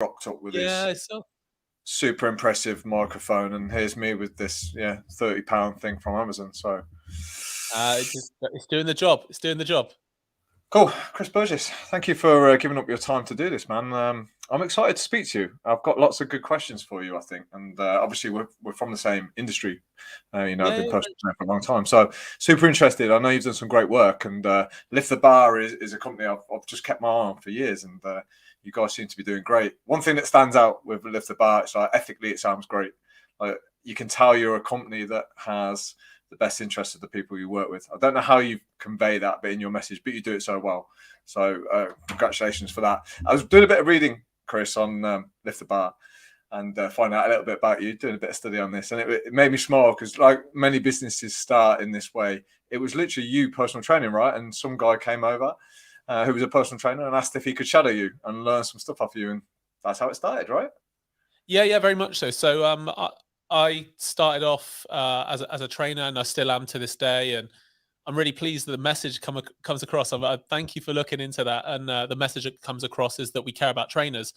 rocked up with Yeah, his super impressive microphone, and here's me with this £30 thing from Amazon. So it's doing the job. It's doing the job. Cool. Chris Burgess, thank you for giving up your time to do this, man. I'm excited to speak to you. I've got lots of good questions for you, I think. And obviously, we're from the same industry. I've been personal trainer for a long time. So super interested. I know you've done some great work. And Lift the Bar is a company I've just kept my eye on for years. And you guys seem to be doing great. One thing that stands out with Lift the Bar, it's like ethically, it sounds great. Like, you can tell you're a company that has the best interest of the people you work with. I don't know how you convey that bit in your message, but you do it so well. So congratulations for that. I was doing a bit of reading, Chris, on Lift the Bar and finding out a little bit about you, doing a bit of study on this. And it made me smile because, like many businesses start in this way, it was literally you personal training, right? And some guy came over who was a personal trainer and asked if he could shadow you and learn some stuff off you. And that's how it started, right? Yeah, very much so. So I started off as a trainer, and I still am to this day. And I'm really pleased that the message comes across. Thank you for looking into that. And the message that comes across is that we care about trainers.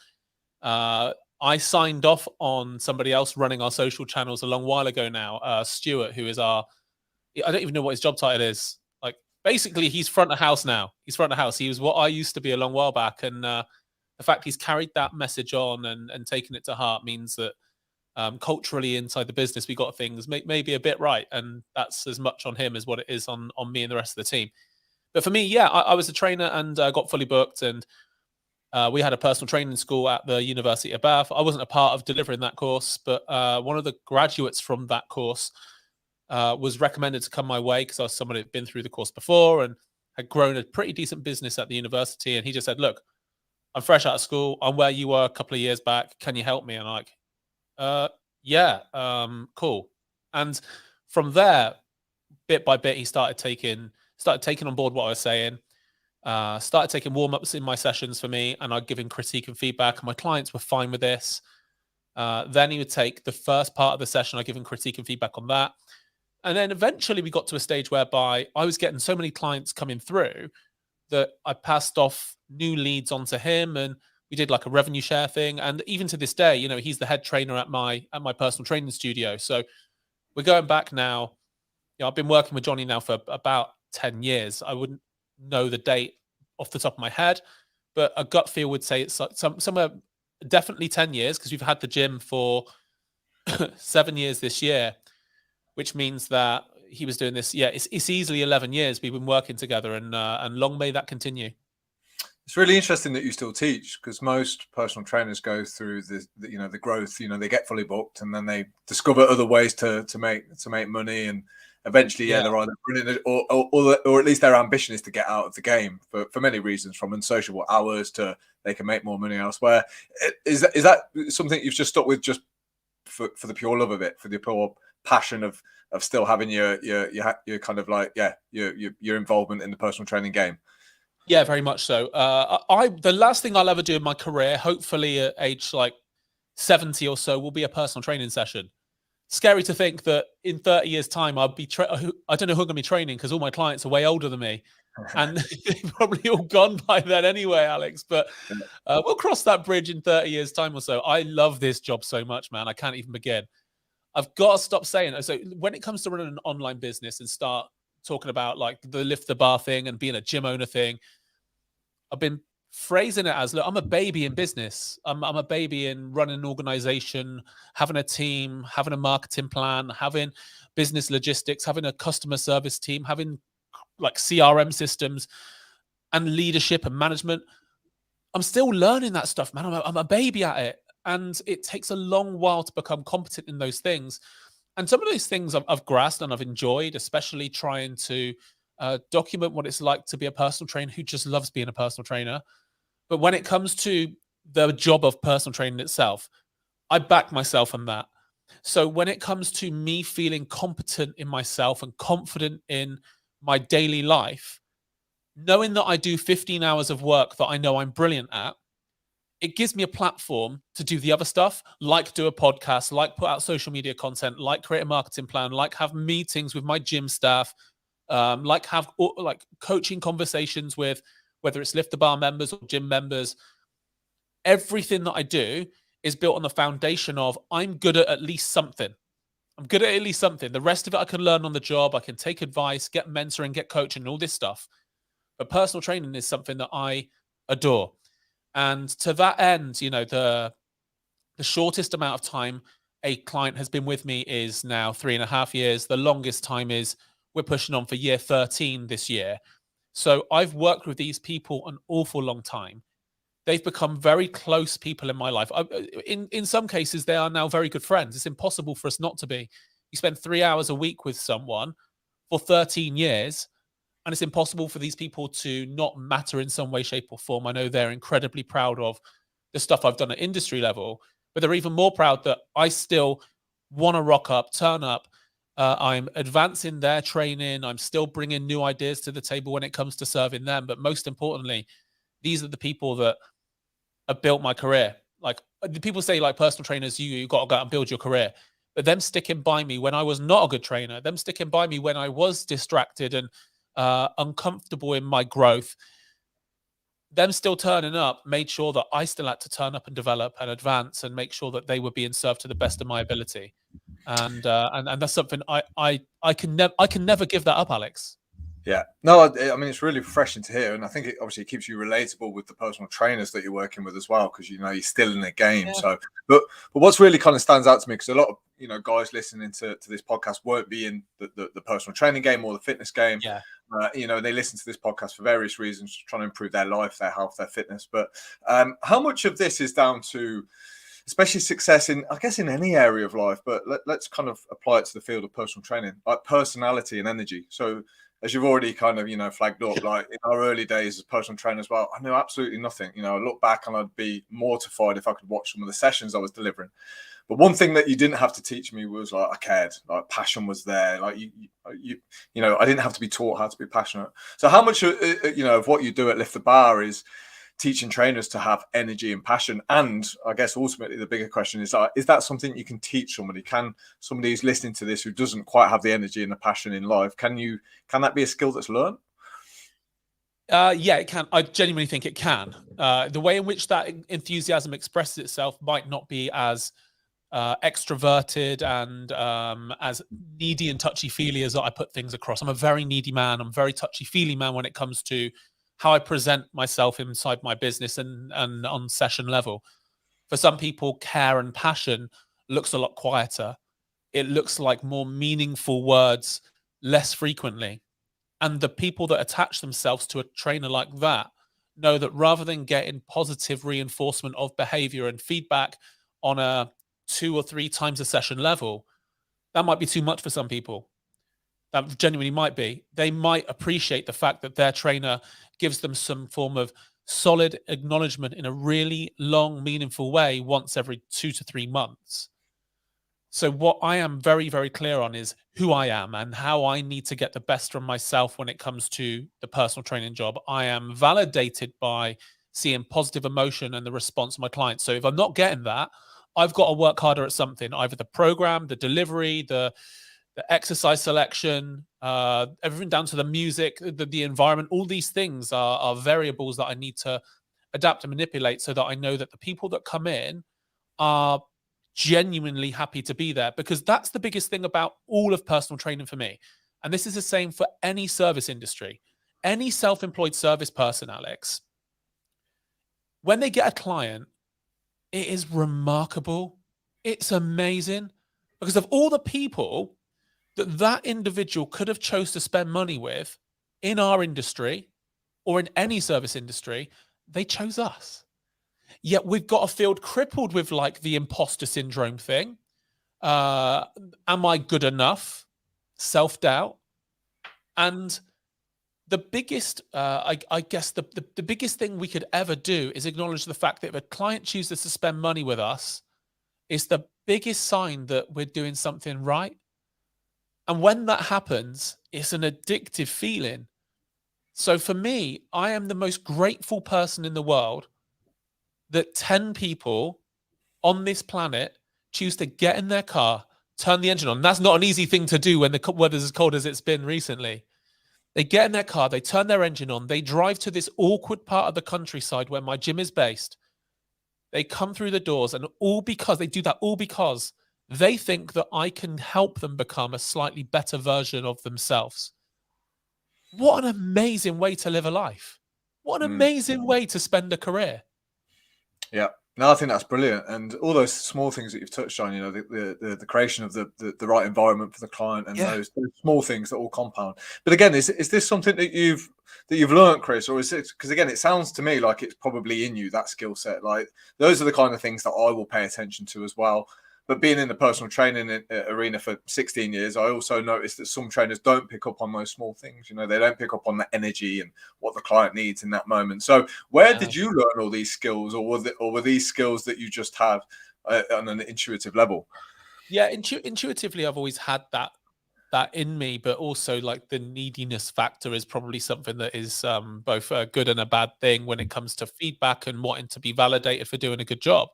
I signed off on somebody else running our social channels a long while ago now, Stuart, who is I don't even know what his job title is. Like, basically, he's front of house now. He's front of house. He was what I used to be a long while back. And the fact he's carried that message on and taken it to heart means that culturally inside the business, we got things maybe a bit right. And that's as much on him as what it is on me and the rest of the team. But for me, I was a trainer and got fully booked. And we had a personal training school at the University of Bath. I wasn't a part of delivering that course, but one of the graduates from that course was recommended to come my way because I was someone who'd been through the course before and had grown a pretty decent business at the university. And he just said, look, I'm fresh out of school. I'm where you were a couple of years back. Can you help me? And I'm like, cool. And from there, bit by bit, he started taking on board what I was saying. Started taking warm-ups in my sessions for me, and I'd give him critique and feedback, and my clients were fine with this. Then he would take the first part of the session, I'd give him critique and feedback on that. And then eventually we got to a stage whereby I was getting so many clients coming through that I passed off new leads onto him, and we did like a revenue share thing. And even to this day, he's the head trainer at my personal training studio. So we're going back now. I've been working with Johnny now for about 10 years. I wouldn't know the date off the top of my head, but a gut feel would say it's somewhere definitely 10 years because we've had the gym for 7 years this year, which means that he was doing this. Yeah, it's easily 11 years we've been working together, and long may that continue. It's really interesting that you still teach, because most personal trainers go through the growth. They get fully booked, and then they discover other ways to make money, and eventually, they're either running or at least their ambition is to get out of the game for many reasons, from unsociable hours to they can make more money elsewhere. Is that something you've just stuck with just for the pure love of it, for the pure passion of still having your kind of like your involvement in the personal training game? Yeah, very much so. The last thing I'll ever do in my career, hopefully at age like 70 or so, will be a personal training session. Scary to think that in 30 years' time, I'll be I don't know who I'm going to be training because all my clients are way older than me. And they've probably all gone by then anyway, Alex. But we'll cross that bridge in 30 years' time or so. I love this job so much, man. I can't even begin. I've got to stop saying it. So when it comes to running an online business and start talking about like the Lift the Bar thing and being a gym owner thing, I've been phrasing it as, look, I'm a baby in business. I'm a baby in running an organization, having a team, having a marketing plan, having business logistics, having a customer service team, having like CRM systems and leadership and management. I'm still learning that stuff, man. I'm a baby at it. And it takes a long while to become competent in those things. And some of those things I've grasped and I've enjoyed, especially trying to document what it's like to be a personal trainer who just loves being a personal trainer. But when it comes to the job of personal training itself, I back myself on that. So when it comes to me feeling competent in myself and confident in my daily life, knowing that I do 15 hours of work that I know I'm brilliant at, it gives me a platform to do the other stuff, like do a podcast, like put out social media content, like create a marketing plan, like have meetings with my gym staff, like have like coaching conversations with whether it's Lift the Bar members or gym members. everything that I do is built on the foundation of I'm good at least something. I'm good at least something. The rest of it I can learn on the job. I can take advice, get mentoring, get coaching, and all this stuff. But personal training is something that I adore. And to that end, the shortest amount of time a client has been with me is now 3.5 years. The longest time is we're pushing on for year 13 this year. So I've worked with these people an awful long time. They've become very close people in my life. In some cases, they are now very good friends. It's impossible for us not to be. You spend 3 hours a week with someone for 13 years, and it's impossible for these people to not matter in some way, shape, or form. I know they're incredibly proud of the stuff I've done at industry level, but they're even more proud that I still want to rock up, turn up. I'm advancing their training. I'm still bringing new ideas to the table when it comes to serving them. But most importantly, these are the people that have built my career. Like the people say, like personal trainers, you got to go out and build your career. But them sticking by me when I was not a good trainer, them sticking by me when I was distracted and uncomfortable in my growth, them still turning up made sure that I still had to turn up and develop and advance and make sure that they were being served to the best of my ability. And that's something I can never give that up, Alex. Yeah, no, I mean, it's really refreshing to hear, and I think it obviously keeps you relatable with the personal trainers that you're working with as well, because you're still in the game. Yeah. So, but what's really kind of stands out to me, because a lot of guys listening to this podcast won't be in the personal training game or the fitness game. Yeah, they listen to this podcast for various reasons, trying to improve their life, their health, their fitness. But how much of this is down to, especially success in, I guess, in any area of life, but let's kind of apply it to the field of personal training, like personality and energy. So, as you've already kind of, flagged up, like in our early days as personal trainer as well, I knew absolutely nothing. I look back and I'd be mortified if I could watch some of the sessions I was delivering. But one thing that you didn't have to teach me was like I cared, like passion was there. Like I didn't have to be taught how to be passionate. So how much of what you do at Lift the Bar is teaching trainers to have energy and passion? And I guess ultimately the bigger question is that something you can teach somebody? Can somebody who's listening to this who doesn't quite have the energy and the passion in life, can that be a skill that's learned? Yeah, it can. I genuinely think it can. The way in which that enthusiasm expresses itself might not be as extroverted and as needy and touchy-feely as I put things across. I'm a very needy man. I'm a very touchy-feely man when it comes to how I present myself inside my business and on session level. For some people, care and passion looks a lot quieter. It looks like more meaningful words less frequently. And the people that attach themselves to a trainer like that know that rather than getting positive reinforcement of behavior and feedback on a 2 or 3 times a session level, that might be too much for some people. That genuinely might be. They might appreciate the fact that their trainer gives them some form of solid acknowledgement in a really long, meaningful way once every 2 to 3 months. So what I am very, very clear on is who I am and how I need to get the best from myself when it comes to the personal training job. I am validated by seeing positive emotion and the response of my clients. So if I'm not getting that, I've got to work harder at something, either the program, the delivery, the exercise selection, everything down to the music, the environment. All these things are variables that I need to adapt and manipulate so that I know that the people that come in are genuinely happy to be there, because that's the biggest thing about all of personal training for me. And this is the same for any service industry, any self-employed service person, Alex. When they get a client, it is remarkable. It's amazing, because of all the people that individual could have chose to spend money with in our industry or in any service industry, they chose us. Yet we've got a field crippled with like the imposter syndrome thing. Am I good enough? Self-doubt. And the biggest, I guess the biggest thing we could ever do is acknowledge the fact that if a client chooses to spend money with us, it's the biggest sign that we're doing something right. And when that happens, it's an addictive feeling. So for me, I am the most grateful person in the world that 10 people on this planet choose to get in their car, turn the engine on. That's not an easy thing to do when the weather's as cold as it's been recently. They get in their car, they turn their engine on, they drive to this awkward part of the countryside where my gym is based. They come through the doors, and all because they think that I can help them become a slightly better version of themselves. What an amazing way to live a life. What an amazing way to spend a career. Yeah. No, I think that's brilliant. And all those small things that you've touched on, the creation of the right environment for the client, and those small things that all compound. But again, is this something that you've learned, Chris, or is it, because again, it sounds to me like it's probably in you, that skill set. Like, those are the kind of things that I will pay attention to as well. But being in the personal training arena for 16 years, I also noticed that some trainers don't pick up on those small things. They don't pick up on the energy and what the client needs in that moment. So where did you learn all these skills, or were these skills that you just have on an intuitive level? Yeah, intuitively, I've always had that in me, but also like the neediness factor is probably something that is both a good and a bad thing when it comes to feedback and wanting to be validated for doing a good job.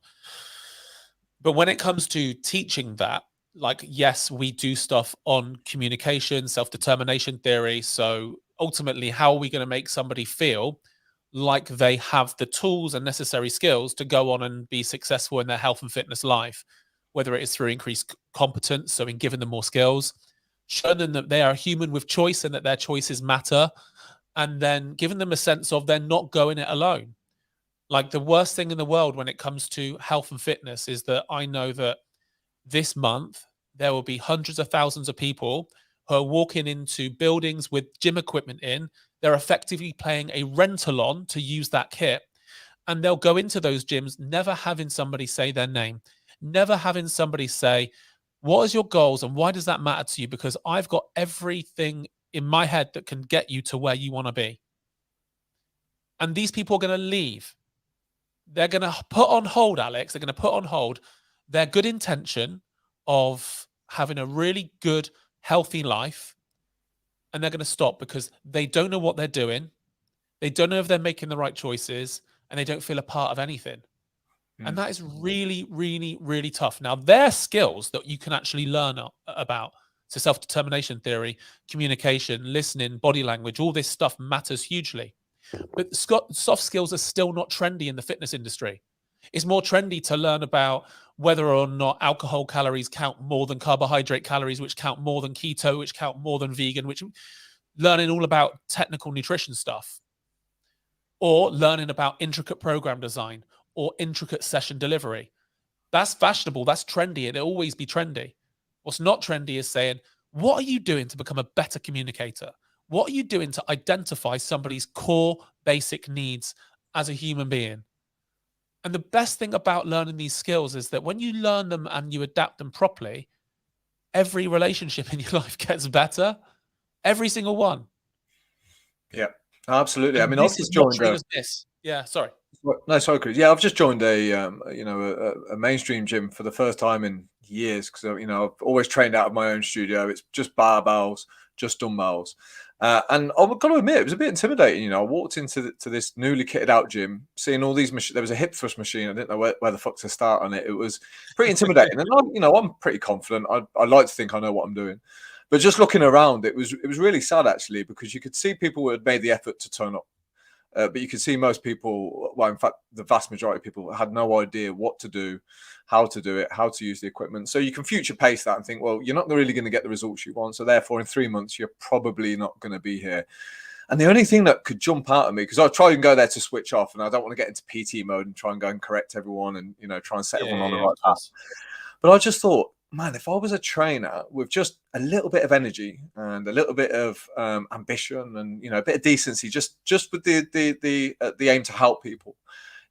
But when it comes to teaching that, like, yes, we do stuff on communication, self-determination theory. So ultimately, how are we going to make somebody feel like they have the tools and necessary skills to go on and be successful in their health and fitness life, whether it is through increased competence, so in giving them more skills, showing them that they are human with choice and that their choices matter, and then giving them a sense of they're not going it alone. Like, the worst thing in the world when it comes to health and fitness is that I know that this month there will be hundreds of thousands of people who are walking into buildings with gym equipment in. They're effectively paying a rental on to use that kit. And they'll go into those gyms never having somebody say their name, never having somebody say, what is your goals and why does that matter to you? Because I've got everything in my head that can get you to where you want to be. And these people are going to leave. They're going to put on hold, Alex. They're going to put on hold their good intention of having a really good, healthy life. And they're going to stop because they don't know what they're doing. They don't know if they're making the right choices, and they don't feel a part of anything. And that is really, really, really tough. Now, there are skills that you can actually learn about. So self-determination theory, communication, listening, body language, all this stuff matters hugely. But soft skills are still not trendy in the fitness industry. It's more trendy to learn about whether or not alcohol calories count more than carbohydrate calories, which count more than keto, which count more than vegan, which learning all about technical nutrition stuff, or learning about intricate program design or intricate session delivery. That's fashionable. That's trendy. It'll always be trendy. What's not trendy is saying, what are you doing to become a better communicator? What are you doing to identify somebody's core basic needs as a human being? And the best thing about learning these skills is that when you learn them and you adapt them properly, every relationship in your life gets better. Every single one. Yeah, absolutely. And I mean, I've just joined Yeah, sorry. No, sorry, Chris. Yeah, I've just joined a mainstream gym for the first time in years, because I've always trained out of my own studio. It's just barbells, just dumbbells, and I've got to admit, it was a bit intimidating. I walked into this newly kitted out gym, seeing all these machines. There was a hip thrust machine. I didn't know where the fuck to start on it. It was pretty intimidating, and I'm pretty confident. I like to think I know what I'm doing. But just looking around, it was really sad, actually, because you could see people who had made the effort to turn up. But you can see most people, well, in fact, the vast majority of people had no idea what to do, how to do it, how to use the equipment. So you can future pace that and think, well, you're not really going to get the results you want. So therefore, in 3 months, you're probably not going to be here. And the only thing that could jump out at me, because I try and go there to switch off, and I don't want to get into PT mode and try and go and correct everyone and, try and set everyone on the right path. But I just thought, man, if I was a trainer with just a little bit of energy and a little bit of ambition and a bit of decency, just with the aim to help people,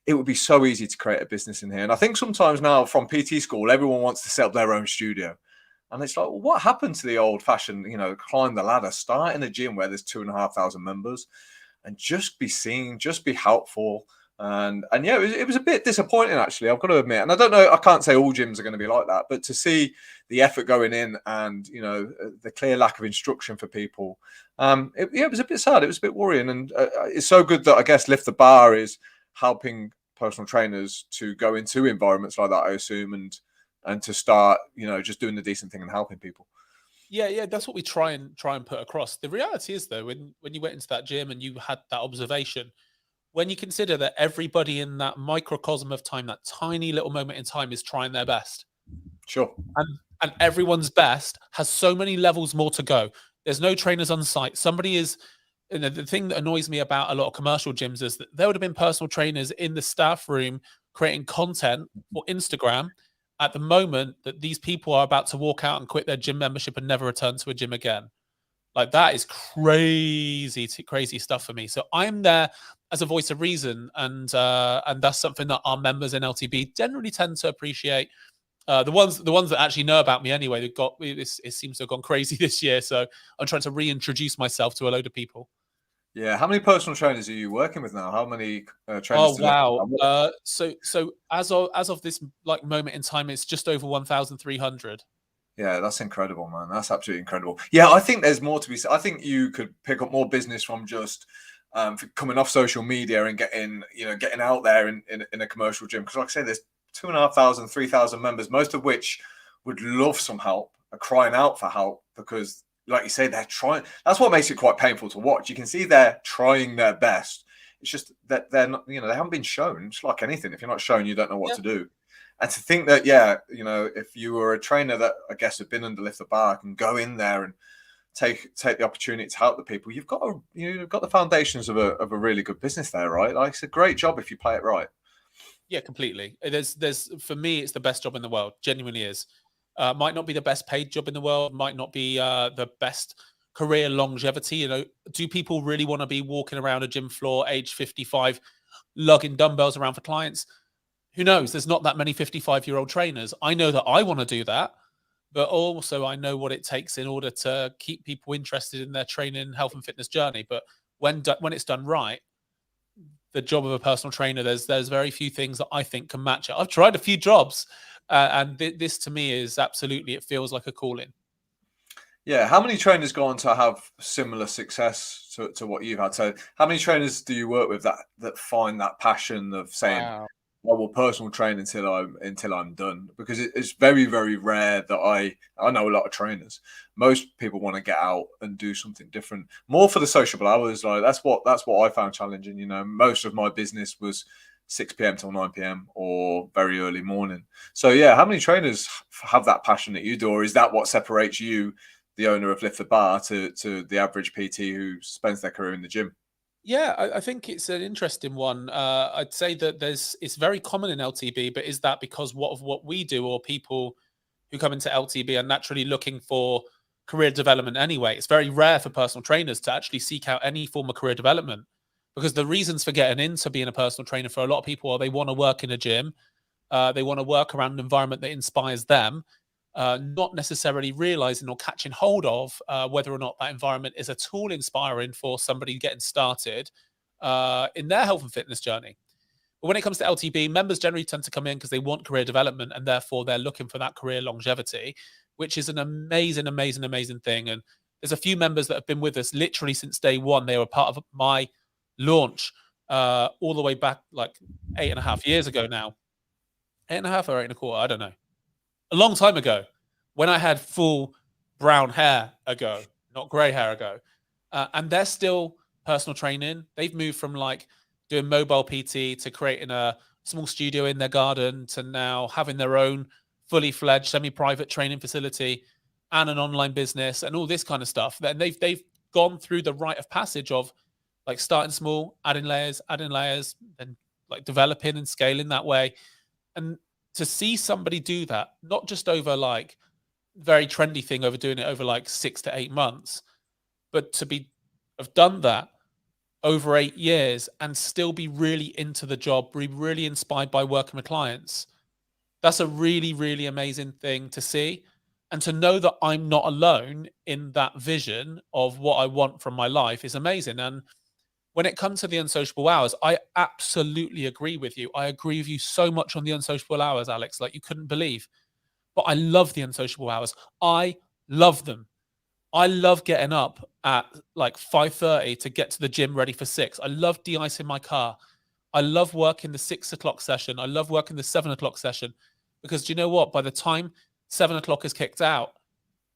it would be so easy to create a business in here. And I think sometimes now from PT school, everyone wants to set up their own studio, and it's like, well, what happened to the old-fashioned, climb the ladder, start in a gym where there's 2,500 members, and just be seen, just be helpful. And yeah, it was a bit disappointing, actually, I've got to admit. And I don't know, I can't say all gyms are going to be like that, but to see the effort going in and the clear lack of instruction for people, it was a bit sad. It was a bit worrying. And it's so good that, I guess, Lift the Bar is helping personal trainers to go into environments like that, I assume, and to start just doing the decent thing and helping people. Yeah, that's what we try and put across. The reality is, though, when you went into that gym and you had that observation, when you consider that everybody in that microcosm of time, that tiny little moment in time, is trying their best. Sure. And everyone's best has so many levels more to go. There's no trainers on site. Somebody is, the thing that annoys me about a lot of commercial gyms is that there would have been personal trainers in the staff room creating content for Instagram at the moment that these people are about to walk out and quit their gym membership and never return to a gym again. Like, that is crazy stuff for me. So I'm there as a voice of reason, and that's something that our members in LTB generally tend to appreciate. The ones that actually know about me anyway, they've got it seems to have gone crazy this year. So I'm trying to reintroduce myself to a load of people. Yeah. How many personal trainers are you working with now? How many trainers? Oh wow! So as of this like moment in time, it's just over 1,300. Yeah, that's incredible, man. That's absolutely incredible. Yeah, I think there's more to be said. I think you could pick up more business from just coming off social media and getting out there in a commercial gym. Because like I say, there's 2,500, 3,000 members, most of which would love some help, are crying out for help because, like you say, they're trying. That's what makes it quite painful to watch. You can see they're trying their best. It's just that they're not, they haven't been shown. It's like anything. If you're not shown, you don't know what to do. And to think that, if you were a trainer that I guess had been under Lift the Bar and go in there and take the opportunity to help the people, you've got the foundations of a really good business there, right? Like, it's a great job if you play it right. Yeah, completely. There's for me, it's the best job in the world. Genuinely is. Might not be the best paid job in the world. Might not be the best career longevity. Do people really want to be walking around a gym floor, age 55, lugging dumbbells around for clients? Who knows? There's not that many 55-year-old trainers. I know that I want to do that, but also I know what it takes in order to keep people interested in their training, health and fitness journey. But when it's done right, the job of a personal trainer, there's very few things that I think can match it. I've tried a few jobs, and this to me is absolutely, it feels like a calling. Yeah. How many trainers go on to have similar success to what you've had? So how many trainers do you work with that find that passion of saying, Wow. I will personal train until I'm done? Because it's very, very rare that I know a lot of trainers. Most people want to get out and do something different, more for the sociable hours. Like that's what I found challenging. Most of my business was 6 p.m. till 9 p.m. or very early morning. So yeah, how many trainers have that passion that you do, or is that what separates you, the owner of Lift the Bar, to the average PT who spends their career in the gym? Yeah, I think it's an interesting one. I'd say that it's very common in LTB, but is that because of what we do, or people who come into LTB are naturally looking for career development anyway? It's very rare for personal trainers to actually seek out any form of career development, because the reasons for getting into being a personal trainer for a lot of people are they want to work in a gym, they want to work around an environment that inspires them, not necessarily realizing or catching hold of whether or not that environment is at all inspiring for somebody getting started in their health and fitness journey. But when it comes to LTB, members generally tend to come in because they want career development, and therefore they're looking for that career longevity, which is an amazing, amazing, amazing thing. And there's a few members that have been with us literally since day one. They were part of my launch all the way back like 8.5 years ago now. 8.5 or 8.25, I don't know. A long time ago, when I had full brown hair ago, not grey hair ago. And they're still personal training. They've moved from like doing mobile PT to creating a small studio in their garden to now having their own fully fledged semi-private training facility and an online business and all this kind of stuff. Then they've gone through the rite of passage of like starting small, adding layers, and like developing and scaling that way. And to see somebody do that, not just over like very trendy thing over doing it over like 6 to 8 months, but to have done that over 8 years and still be really into the job, be really inspired by working with clients. That's a really, really amazing thing to see. And to know that I'm not alone in that vision of what I want from my life is amazing. And when it comes to the unsociable hours, I absolutely agree with you. I agree with you so much on the unsociable hours, Alex, like you couldn't believe. But I love the unsociable hours. I love them. I love getting up at like 5:30 to get to the gym ready for 6. I love de-icing my car. I love working the 6 o'clock session. I love working the 7 o'clock session. Because do you know what? By the time 7 o'clock is kicked out,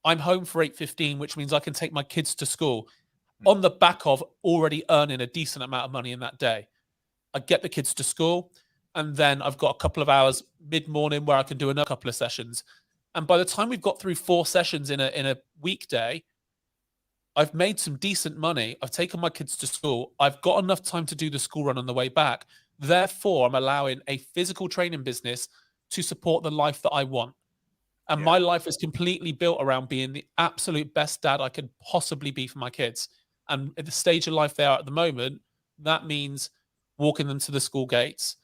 I'm home for 8:15, which means I can take my kids to school on the back of already earning a decent amount of money in that day. I get the kids to school, and then I've got a couple of hours mid-morning where I can do another couple of sessions. And by the time we've got through 4 sessions in a weekday, I've made some decent money. I've taken my kids to school. I've got enough time to do the school run on the way back. Therefore, I'm allowing a physical training business to support the life that I want. And my life is completely built around being the absolute best dad I could possibly be for my kids. And at the stage of life they are at the moment, that means walking them to the school gates,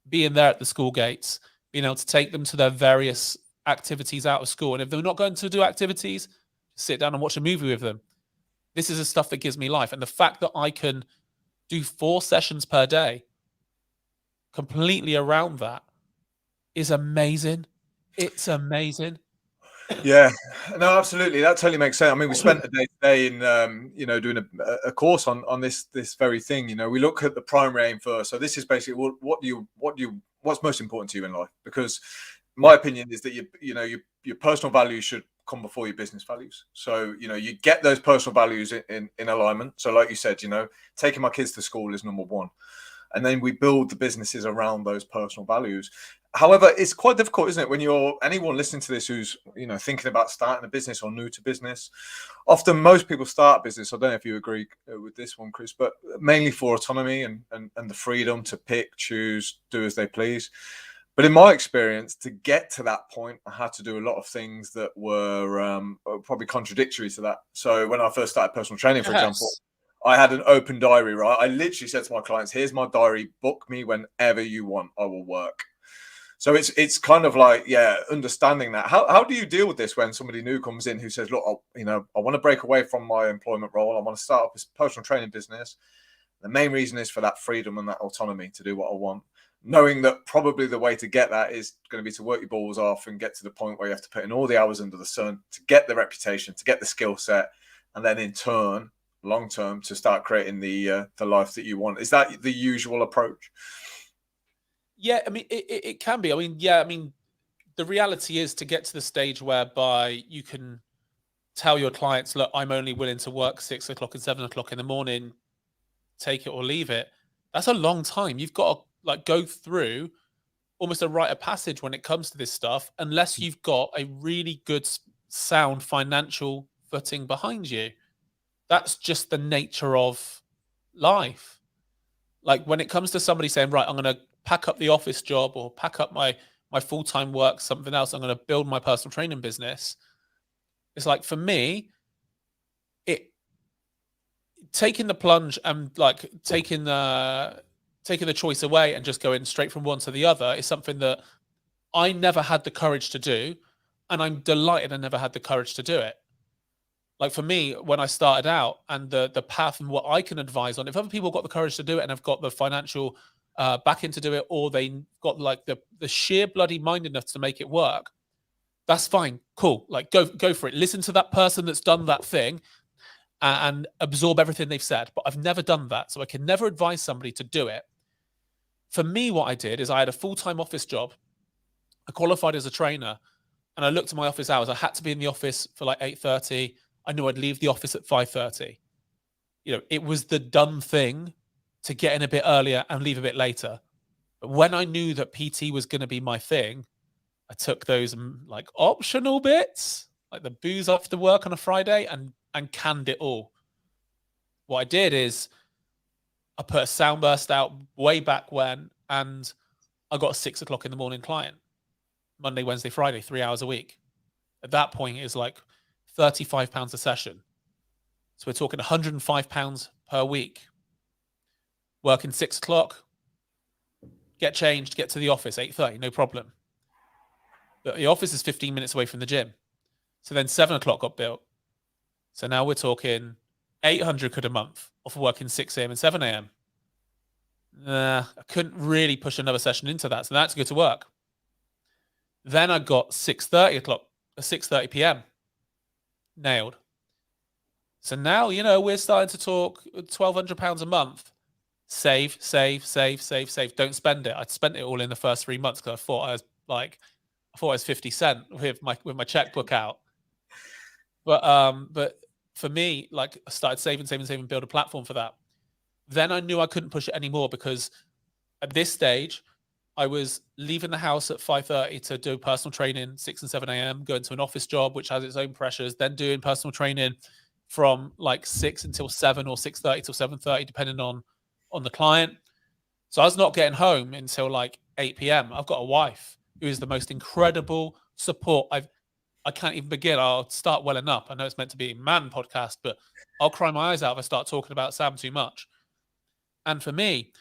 being there at the school gates, being able to take them to their various activities out of school. And if they're not going to do activities, sit down and watch a movie with them. This is the stuff that gives me life. And the fact that I can do 4 sessions per day completely around that is amazing. It's amazing. Yeah, no, absolutely. That totally makes sense. I mean, we spent a day today in, doing a course on this very thing. We look at the primary aim first. So this is basically what's most important to you in life? Because my opinion is that your personal values should come before your business values. So you get those personal values in alignment. So like you said, taking my kids to school is number one, and then we build the businesses around those personal values. However, it's quite difficult, isn't it, when you're anyone listening to this who's thinking about starting a business or new to business. Often most people start business, I don't know if you agree with this one, Chris, but mainly for autonomy and the freedom to pick, choose, do as they please. But in my experience, to get to that point, I had to do a lot of things that were probably contradictory to that. So when I first started personal training, for example, I had an open diary, right? I literally said to my clients, here's my diary, book me whenever you want, I will work. So it's kind of like, understanding that. How do you deal with this when somebody new comes in who says, look, I want to break away from my employment role. I want to start up a personal training business. The main reason is for that freedom and that autonomy to do what I want, knowing that probably the way to get that is going to be to work your balls off and get to the point where you have to put in all the hours under the sun to get the reputation, to get the skill set, and then in turn, long term, to start creating the life that you want. Is that the usual approach? Yeah, I mean, it can be. I mean, the reality is to get to the stage whereby you can tell your clients, look, I'm only willing to work 6 o'clock and 7 o'clock in the morning, take it or leave it. That's a long time. You've got to go through almost a rite of passage when it comes to this stuff, unless you've got a really good, sound financial footing behind you. That's just the nature of life. Like when it comes to somebody saying, right, I'm going to pack up the office job or pack up my full-time work, something else, I'm going to build my personal training business. It's like, for me, taking the plunge and taking the choice away and just going straight from one to the other is something that I never had the courage to do. And I'm delighted I never had the courage to do it. Like for me, when I started out and the path and what I can advise on, if other people got the courage to do it and have got the financial backing to do it, or they got the sheer bloody mind enough to make it work, that's fine. Cool. Go for it. Listen to that person that's done that thing and absorb everything they've said. But I've never done that. So I can never advise somebody to do it. For me, what I did is I had a full-time office job. I qualified as a trainer and I looked at my office hours. I had to be in the office for 8:30. I knew I'd leave the office at 5:30. It was the done thing to get in a bit earlier and leave a bit later. But when I knew that PT was going to be my thing, I took those optional bits, like the booze after work on a Friday, and canned it all. What I did is I put a soundburst out way back when, and I got a 6 o'clock in the morning client. Monday, Wednesday, Friday, 3 hours a week. At that point, it's £35 a session. So we're talking £105 per week. Working 6 o'clock, get changed, get to the office, 8:30, no problem. But the office is 15 minutes away from the gym. So then 7 o'clock got built. So now we're talking 800 quid a month off of working 6 a.m. and 7 a.m. I couldn't really push another session into that. So that's good to work. Then I got 6:30 p.m. nailed. So now, we're starting to talk £1,200 a month. Save. Don't spend it. I'd spent it all in the first 3 months because I thought I was 50 cent with my checkbook out. But for me, I started saving, build a platform for that. Then I knew I couldn't push it anymore because At this stage, I was leaving the house at 5:30 to do personal training, 6 and 7 a.m., going to an office job, which has its own pressures, then doing personal training from like 6 until 7 or 6:30 till 7:30, depending on the client. So I was not getting home until like 8 p.m. I've got a wife who is the most incredible support I can't even begin. I'll start welling up. I know it's meant to be a man podcast, but I'll cry my eyes out if I start talking about Sam too much. And for me,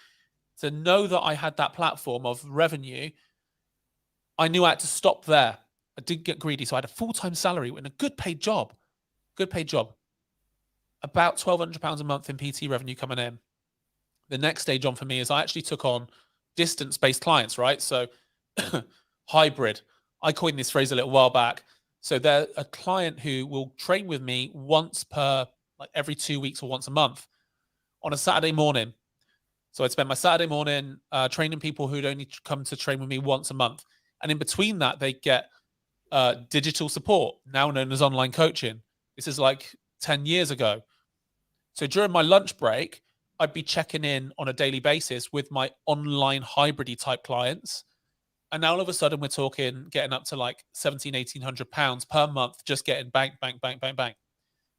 to know that I had that platform of revenue, I knew I had to stop there. I didn't get greedy. So I had a full-time salary in a good paid job. About £1,200 a month in PT revenue coming in. The next stage on for me is I actually took on distance-based clients, right? So hybrid. I coined this phrase a little while back. So they're a client who will train with me once per, like every 2 weeks or once a month on a Saturday morning. So I'd spend my Saturday morning training people who'd only come to train with me once a month. And in between that, they get digital support, now known as online coaching. This is like 10 years ago. So during my lunch break, I'd be checking in on a daily basis with my online hybrid type clients. And now all of a sudden we're talking getting up to like £1,700-1,800 per month, just getting bang, bang, bang, bang, bang.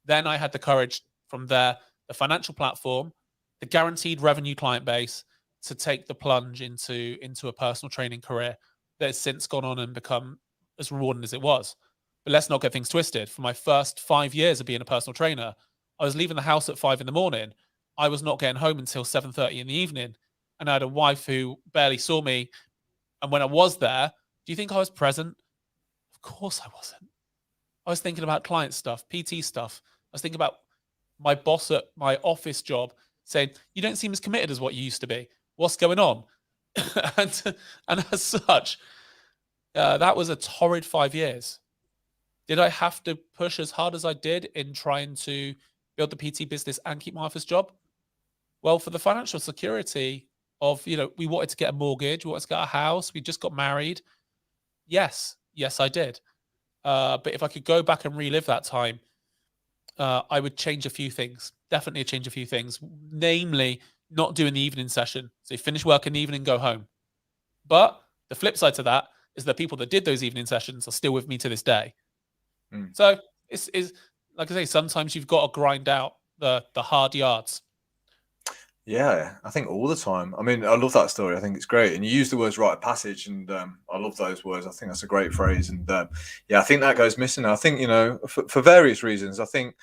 Then I had the courage from there, the financial platform, the guaranteed revenue client base, to take the plunge into a personal training career that has since gone on and become as rewarding as it was. But let's not get things twisted. For my first 5 years of being a personal trainer, I was leaving the house at 5 a.m. I was not getting home until 7:30 in the evening. And I had a wife who barely saw me. And when I was there, do you think I was present? Of course I wasn't. I was thinking about client stuff, PT stuff. I was thinking about my boss at my office job saying, you don't seem as committed as what you used to be. What's going on? and as such, that was a torrid 5 years. Did I have to push as hard as I did in trying to build the PT business and keep my office job? Well, for the financial security of, we wanted to get a mortgage, we wanted to get a house, we just got married. Yes, I did. But if I could go back and relive that time, I would change a few things. Definitely change a few things. Namely, not doing the evening session. So you finish work in the evening, go home. But the flip side to that is the people that did those evening sessions are still with me to this day. So it's like I say, sometimes you've got to grind out the hard yards. Yeah, I think all the time. I mean, I love that story. I think it's great. And you use the words rite of passage, and I love those words. I think that's a great phrase. And I think that goes missing. I think, for various reasons, I think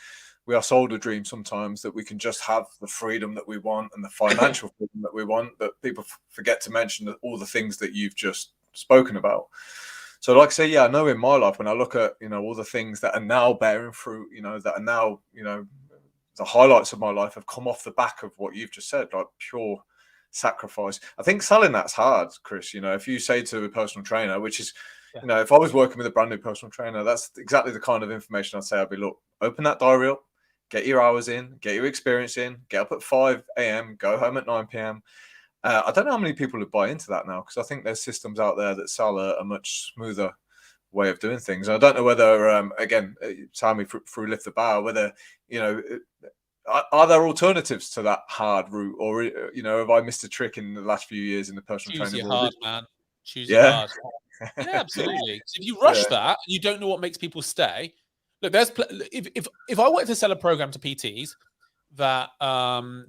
we are sold a dream sometimes that we can just have the freedom that we want and the financial freedom that we want, but people forget to mention that all the things that you've just spoken about. So like I say, I know in my life, when I look at, all the things that are now bearing fruit, that are now, the highlights of my life have come off the back of what you've just said, like pure sacrifice. I think selling that's hard, Chris. If you say to a personal trainer, which is, if I was working with a brand new personal trainer, that's exactly the kind of information I'd say. I'd be, look, open that diary up, get your hours in, get your experience in, get up at 5 a.m., go home at 9 p.m. I don't know how many people would buy into that now, because I think there's systems out there that sell a much smoother way of doing things. And I don't know whether, again, tell me through Lift the Bar, whether, are there alternatives to that hard route, or, have I missed a trick in the last few years in the personal training world? Hard, man. Choose your hard. Yeah, absolutely. So if you rush that, you don't know what makes people stay. Look, if I wanted to sell a program to PTs that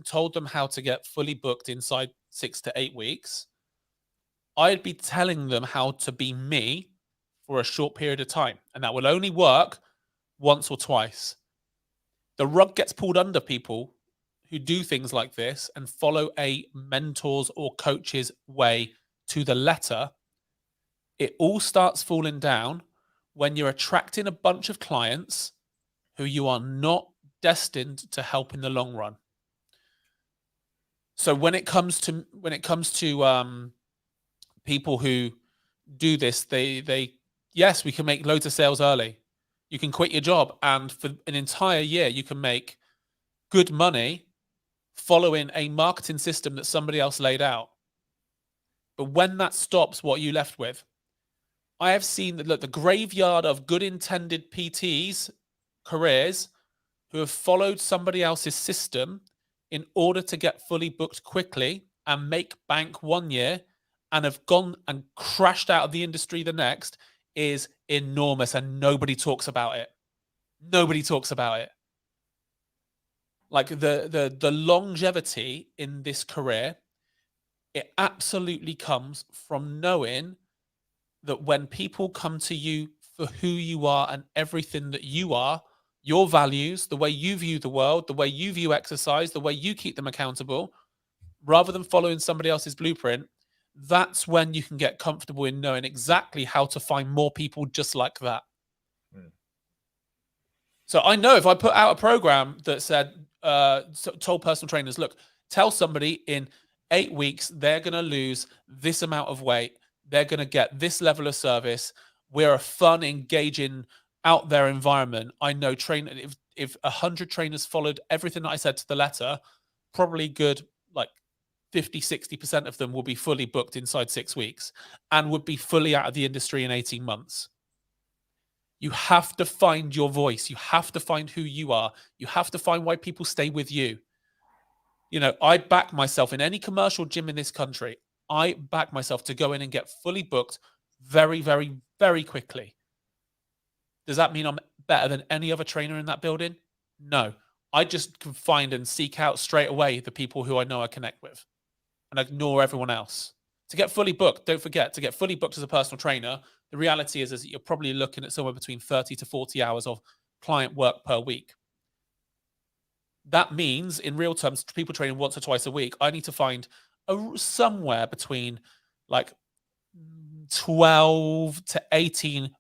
told them how to get fully booked inside 6 to 8 weeks, I'd be telling them how to be me for a short period of time, and that will only work once or twice. The rug gets pulled under people who do things like this and follow a mentor's or coach's way to the letter. It all starts falling down when you're attracting a bunch of clients who you are not destined to help in the long run. So when it comes to people who do this, yes, we can make loads of sales early. You can quit your job, and for an entire year, you can make good money following a marketing system that somebody else laid out. But when that stops, what are you left with? I have seen the graveyard of good intended PTs' careers who have followed somebody else's system in order to get fully booked quickly and make bank 1 year and have gone and crashed out of the industry the next is enormous, and nobody talks about it. Nobody talks about it. Like the longevity in this career, it absolutely comes from knowing that when people come to you for who you are and everything that you are, your values, the way you view the world, the way you view exercise, the way you keep them accountable, rather than following somebody else's blueprint, that's when you can get comfortable in knowing exactly how to find more people just like that. So I know if I put out a program that said, told personal trainers, look, tell somebody in 8 weeks they're going to lose this amount of weight, they're going to get this level of service, we're a fun, engaging, out there environment. I know if 100 trainers followed everything that I said to the letter, probably good, like 50-60% of them will be fully booked inside 6 weeks and would be fully out of the industry in 18 months. You have to find your voice. You have to find who you are. You have to find why people stay with you. You know, I back myself in any commercial gym in this country. I back myself to go in and get fully booked very, very, very quickly. Does that mean I'm better than any other trainer in that building? No. I just can find and seek out straight away the people who I know I connect with and ignore everyone else. To get fully booked, don't forget, to get fully booked as a personal trainer, the reality is you're probably looking at somewhere between 30 to 40 hours of client work per week. That means, in real terms, people training once or twice a week, I need to find somewhere between like 12 to 18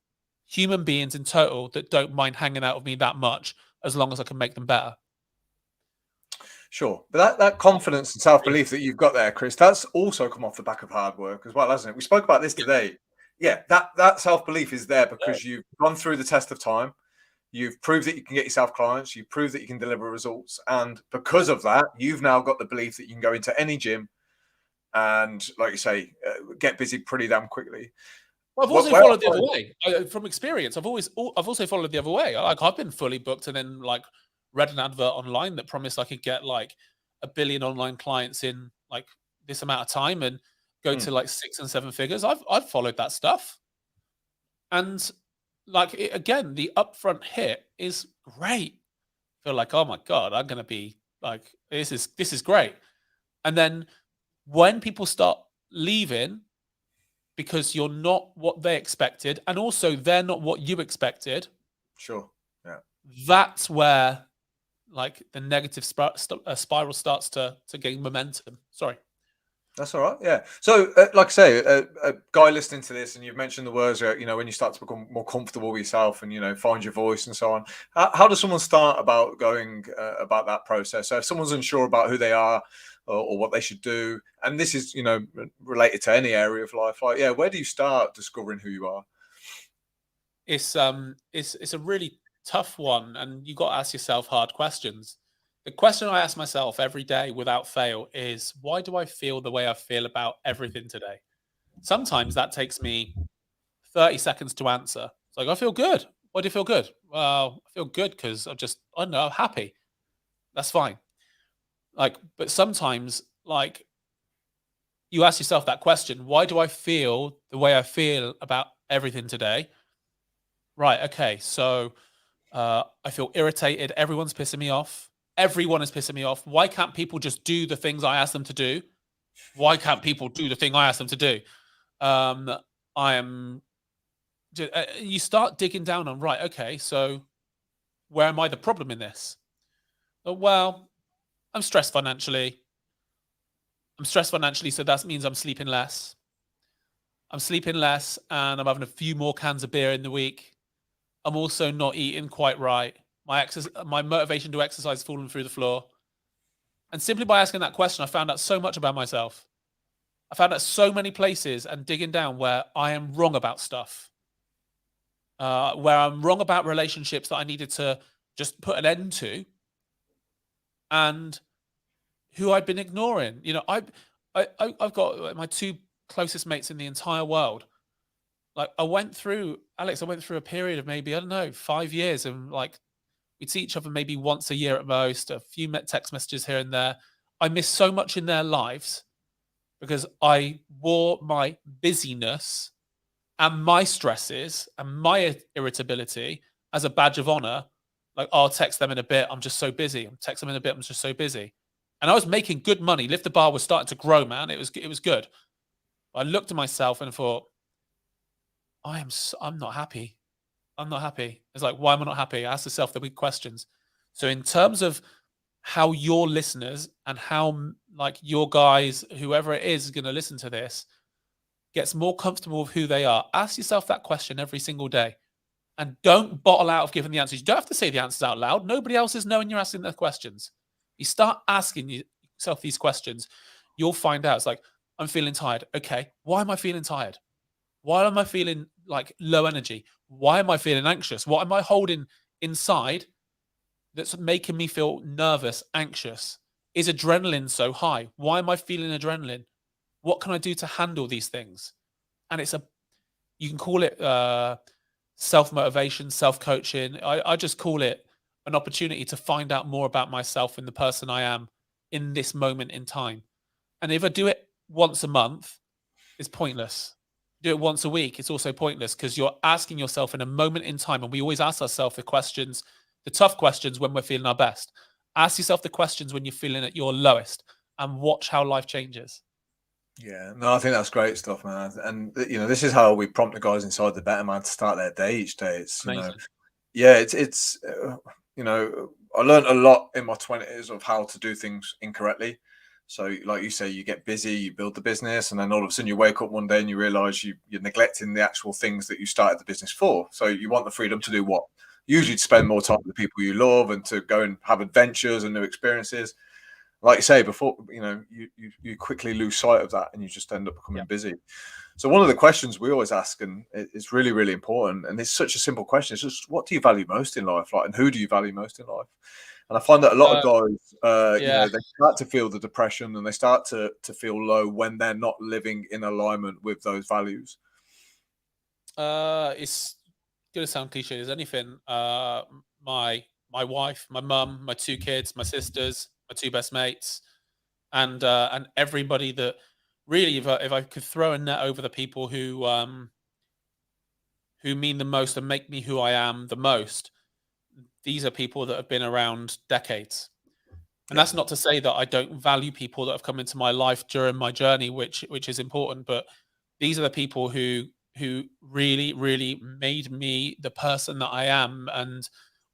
human beings in total that don't mind hanging out with me that much, as long as I can make them better. Sure. But that confidence and self-belief that you've got there, Chris, that's also come off the back of hard work as well, hasn't it? We spoke about this today. Yeah, that self-belief is there because you've gone through the test of time. You've proved that you can get yourself clients. You've proved that you can deliver results. And because of that, you've now got the belief that you can go into any gym and, like you say, get busy pretty damn quickly. Well, I've also followed the other way. From experience, I've also followed the other way. Like, I've been fully booked and then like read an advert online that promised I could get like 1 billion online clients in like this amount of time and go to like 6 and 7 figures. I've followed that stuff. And like, again, the upfront hit is great. I feel like, oh my God, I'm going to be like, this is great. And then when people start leaving because you're not what they expected, and also they're not what you expected. Sure. Yeah. That's where like the negative spiral starts to gain momentum. Sorry. That's all right. Yeah. So, like I say, a guy listening to this, and you've mentioned the words, you know, when you start to become more comfortable with yourself, and you know, find your voice and so on. How does someone start about going about that process? So, if someone's unsure about who they are or what they should do, and this is, you know, related to any area of life, like, yeah, where do you start discovering who you are? It's a really tough one, and you got to ask yourself hard questions. The question I ask myself every day without fail is, why do I feel the way I feel about everything today? Sometimes that takes me 30 seconds to answer. It's like, I feel good. Why do you feel good? Well, I feel good because I don't know, I'm happy. That's fine. Like, but sometimes, like, you ask yourself that question, why do I feel the way I feel about everything today? Right, okay, so I feel irritated. Everyone's pissing me off. Everyone is pissing me off. Why can't people just do the things I ask them to do? Why can't people do the thing I ask them to do? You start digging down on, right, okay, so where am I the problem in this? Well, I'm stressed financially. So that means I'm sleeping less. I'm sleeping less and I'm having a few more cans of beer in the week. I'm also not eating quite right. My motivation to exercise has fallen through the floor. And simply by asking that question, I found out so much about myself. I found out so many places and digging down where I am wrong about stuff. Where I'm wrong about relationships that I needed to just put an end to. And who I've been ignoring. You know, I've got my 2 closest mates in the entire world. Like, I went through a period of maybe, I don't know, 5 years, and like we'd see each other maybe once a year at most, a few text messages here and there. I missed so much in their lives because I wore my busyness and my stresses and my irritability as a badge of honor. Like, I'll text them in a bit, I'm just so busy. I'll text them in a bit, I'm just so busy. And I was making good money. Lift the Bar was starting to grow, man. It was good. I looked at myself and thought, I'm not happy. I'm not happy. It's like, why am I not happy? I ask yourself the big questions. So in terms of how your listeners and how like your guys, whoever it is going to listen to this, gets more comfortable with who they are, ask yourself that question every single day. And don't bottle out of giving the answers. You don't have to say the answers out loud. Nobody else is knowing you're asking the questions. You start asking yourself these questions, you'll find out. It's like, I'm feeling tired. Okay, why am I feeling tired? Why am I feeling like low energy? Why am I feeling anxious? What am I holding inside that's making me feel nervous, anxious? Is adrenaline so high? Why am I feeling adrenaline? What can I do to handle these things? And you can call it self-motivation, self-coaching. I just call it an opportunity to find out more about myself and the person I am in this moment in time. And if I do it once a month, it's pointless. Do it once a week, it's also pointless, because you're asking yourself in a moment in time. And we always ask ourselves the questions, the tough questions, when we're feeling our best. Ask yourself the questions when you're feeling at your lowest, and watch how life changes. Yeah, no, I think that's great stuff, man. And this is how we prompt the guys inside the Better Man to start their day each day. It's Amazing. yeah, it's I learned a lot in my 20s of how to do things incorrectly. So, like you say, you get busy, you build the business, and then all of a sudden you wake up one day and you realize you're neglecting the actual things that you started the business for. So you want the freedom to do what? Usually to spend more time with the people you love and to go and have adventures and new experiences. Like you say before, you quickly lose sight of that and you just end up becoming busy. So one of the questions we always ask, and it's really, really important, and it's such a simple question, it's just, what do you value most in life? Like, and who do you value most in life? And I find that a lot of guys, they start to feel the depression and they start to feel low when they're not living in alignment with those values. It's going to sound cliche as anything. My wife, my mum, my 2 kids, my sisters, my 2 best mates, and everybody that really, if I could throw a net over the people who mean the most and make me who I am the most, these are people that have been around decades. And that's not to say that I don't value people that have come into my life during my journey, which is important. But these are the people who really, really made me the person that I am, and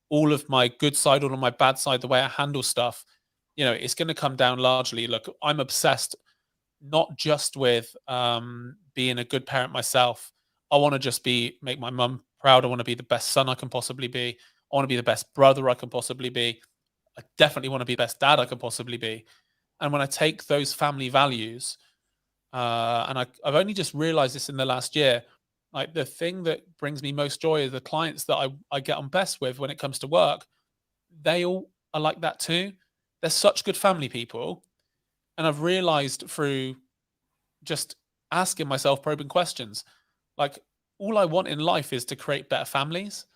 all of my good side, all of my bad side, the way I handle stuff. It's going to come down largely. Look, I'm obsessed not just with being a good parent myself. I want to just make my mum proud. I want to be the best son I can possibly be. I want to be the best brother I can possibly be. I definitely want to be the best dad I can possibly be. And when I take those family values, and I've only just realized this in the last year, like, the thing that brings me most joy is the clients that I get on best with when it comes to work. They all are like that too. They're such good family people. And I've realized through just asking myself probing questions, like, all I want in life is to create better families.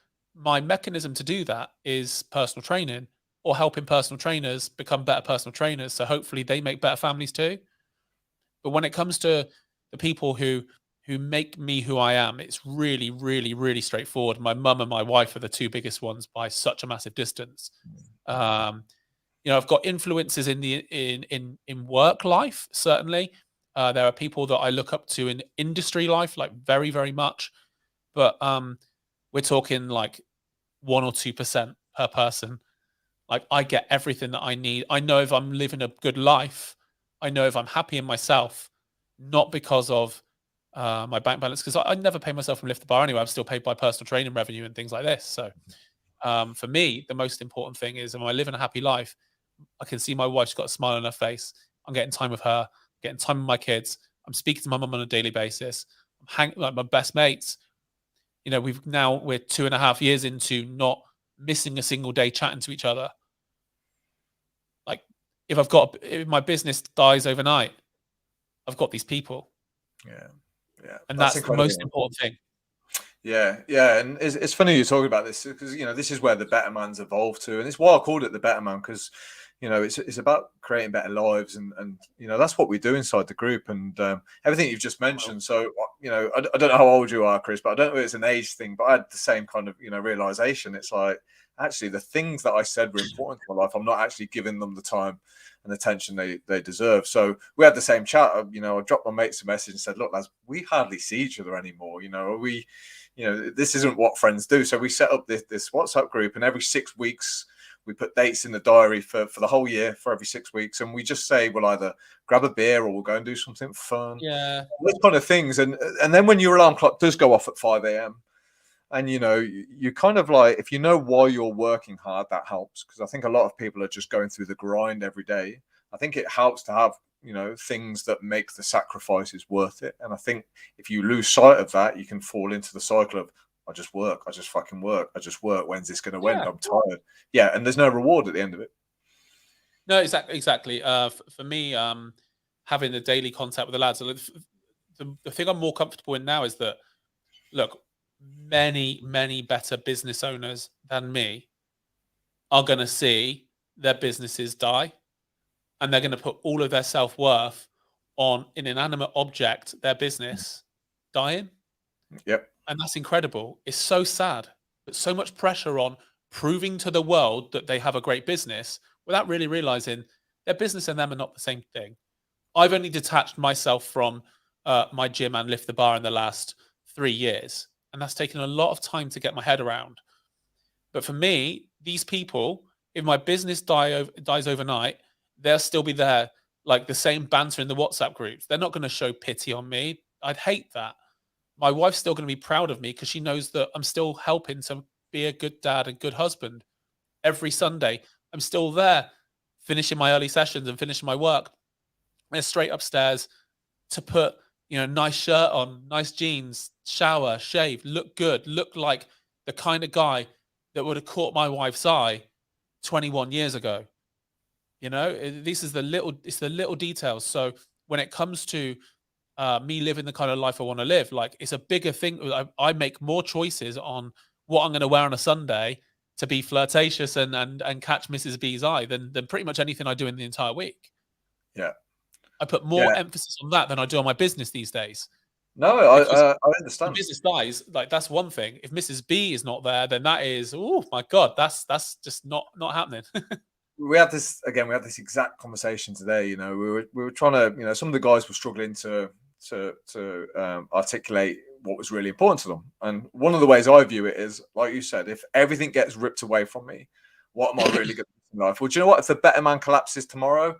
My mechanism to do that is personal training, or helping personal trainers become better personal trainers. So hopefully they make better families too. But when it comes to the people who make me who I am, it's really, really, really straightforward. My mum and my wife are the 2 biggest ones by such a massive distance. I've got influences in work life, certainly. There are people that I look up to in industry life, like very, very much. But we're talking like 1 or 2% per person. Like, I get everything that I need. I know if I'm living a good life. I know if I'm happy in myself, not because of my bank balance, because I never pay myself from Lift the Bar anyway. I'm still paid by personal training revenue and things like this. So for me, the most important thing is, am I living a happy life? I can see my wife's got a smile on her face. I'm getting time with her, getting time with my kids. I'm speaking to my mum on a daily basis. I'm hanging like my best mates. We're 2.5 years into not missing a single day chatting to each other. Like, if my business dies overnight, I've got these people. Yeah. And that's the most important thing. Yeah, and it's funny you're talking about this, because this is where the Better Man's evolved to, and it's why I called it the Better Man, because you know, it's about creating better lives, and you know, that's what we do inside the group, and everything you've just mentioned. So, you know, I don't know how old you are, Chris, but I don't know if it's an age thing, but I had the same kind of, you know, realization. It's like, actually, the things that I said were important to my life, I'm not actually giving them the time and attention they deserve. So we had the same chat. You know, I dropped my mates a message and said, look, lads, we hardly see each other anymore. You know, you know, this isn't what friends do. So we set up this WhatsApp group, and every 6 weeks we put dates in the diary for the whole year, for every 6 weeks, and we just say we'll either grab a beer or we'll go and do something fun. Yeah. Those kind of things. And then when your alarm clock does go off at 5 a.m., and you know, you kind of like, if you know why you're working hard, that helps, because I think a lot of people are just going through the grind every day. I think it helps to have, you know, things that make the sacrifices worth it. And I think if you lose sight of that, you can fall into the cycle of, I just work, I just fucking work, I just work. When's this going to end? I'm tired. Yeah, and there's no reward at the end of it. No, exactly. For me, having the daily contact with the lads, the thing I'm more comfortable in now is that, look, many better business owners than me are going to see their businesses die, and they're going to put all of their self-worth on an inanimate object, their business dying. Yep. And that's incredible. It's so sad, but so much pressure on proving to the world that they have a great business without really realizing their business and them are not the same thing. I've only detached myself from my gym and Lift the Bar in the last 3 years, and that's taken a lot of time to get my head around. But for me, these people, if my business dies overnight, they'll still be there, like the same banter in the WhatsApp groups. They're not going to show pity on me. I'd hate that. My wife's still going to be proud of me because she knows that I'm still helping to be a good dad and good husband. Every Sunday, I'm still there, finishing my early sessions and finishing my work. And straight upstairs to put, you know, nice shirt on, nice jeans, shower, shave, look good, look like the kind of guy that would have caught my wife's eye 21 years ago. You know, it's the little details. So when it comes to me living the kind of life I want to live, like, it's a bigger thing. I make more choices on what I'm going to wear on a Sunday to be flirtatious and catch Mrs. B's eye than pretty much anything I do in the entire week. Yeah. I put more emphasis on that than I do on my business these days. No, I understand. The business dies, like, that's one thing. If Mrs. B is not there, then that is, oh my God, that's just not happening. We had this exact conversation today. You know, we were trying to, you know, some of the guys were struggling to articulate what was really important to them. And one of the ways I view it is, like you said, if everything gets ripped away from me, what am I really going to do in life? Well, do you know what? If the better man collapses tomorrow,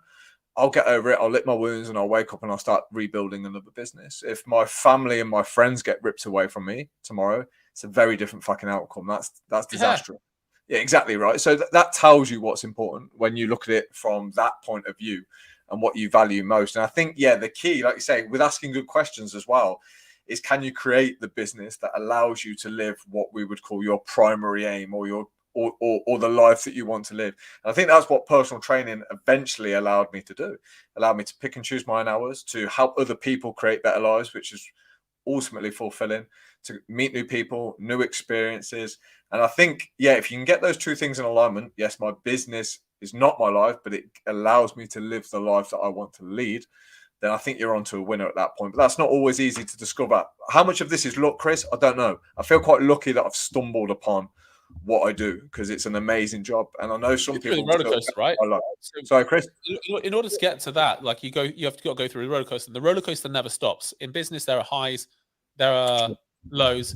I'll get over it. I'll lick my wounds and I'll wake up and I'll start rebuilding another business. If my family and my friends get ripped away from me tomorrow, it's a very different fucking outcome. That's disastrous. Yeah, exactly right. So that tells you what's important when you look at it from that point of view and what you value most. And I think, yeah, the key, like you say, with asking good questions as well, is can you create the business that allows you to live what we would call your primary aim or your or the life that you want to live. And I think that's what personal training eventually allowed me to do. Allowed me to pick and choose my own hours, to help other people create better lives, which is ultimately fulfilling, to meet new people, new experiences. And I think, yeah, if you can get those two things in alignment, yes, my business is not my life, but it allows me to live the life that I want to lead, then I think you're onto a winner at that point. But that's not always easy to discover. How much of this is luck, Chris? I don't know. I feel quite lucky that I've stumbled upon what I do because it's an amazing job. And I know some people roller coaster, right? Sorry, Chris. In order to get to that, like, you have to go through the roller coaster. The roller coaster never stops. In business, there are highs, there are lows.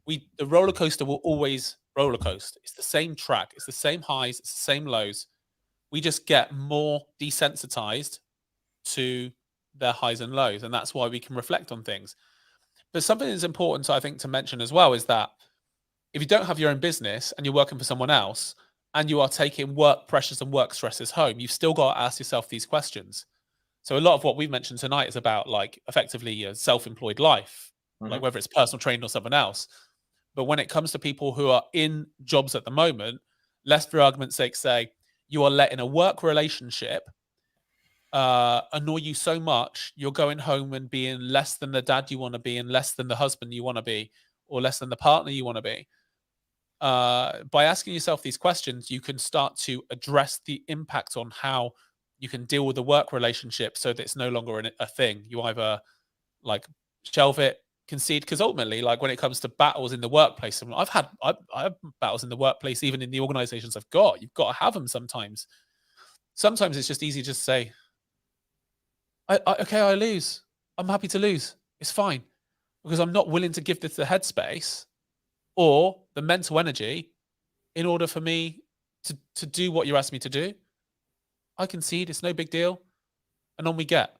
The roller coaster will always roller coaster. It's the same track, it's the same highs, it's the same lows. We just get more desensitized to their highs and lows, and that's why we can reflect on things. But something that's important, I think, to mention as well is that if you don't have your own business and you're working for someone else and you are taking work pressures and work stresses home, you've still got to ask yourself these questions. So a lot of what we've mentioned tonight is about, like, effectively a self-employed life, like whether it's personal training or something else. But when it comes to people who are in jobs at the moment, let's, for argument's sake, say you are letting a work relationship annoy you so much, you're going home and being less than the dad you want to be and less than the husband you want to be or less than the partner you want to be. by asking yourself these questions, you can start to address the impact on how you can deal with the work relationship so that it's no longer a thing. You either like shelve it, concede, because ultimately, like when it comes to battles in the workplace, I mean, I've had battles in the workplace, even in the organizations I've got. You've got to have them sometimes. Sometimes it's just easy to just say, okay, I lose. I'm happy to lose. It's fine. Because I'm not willing to give this the headspace or the mental energy in order for me to do what you're asking me to do. I concede. It's no big deal. And on we get.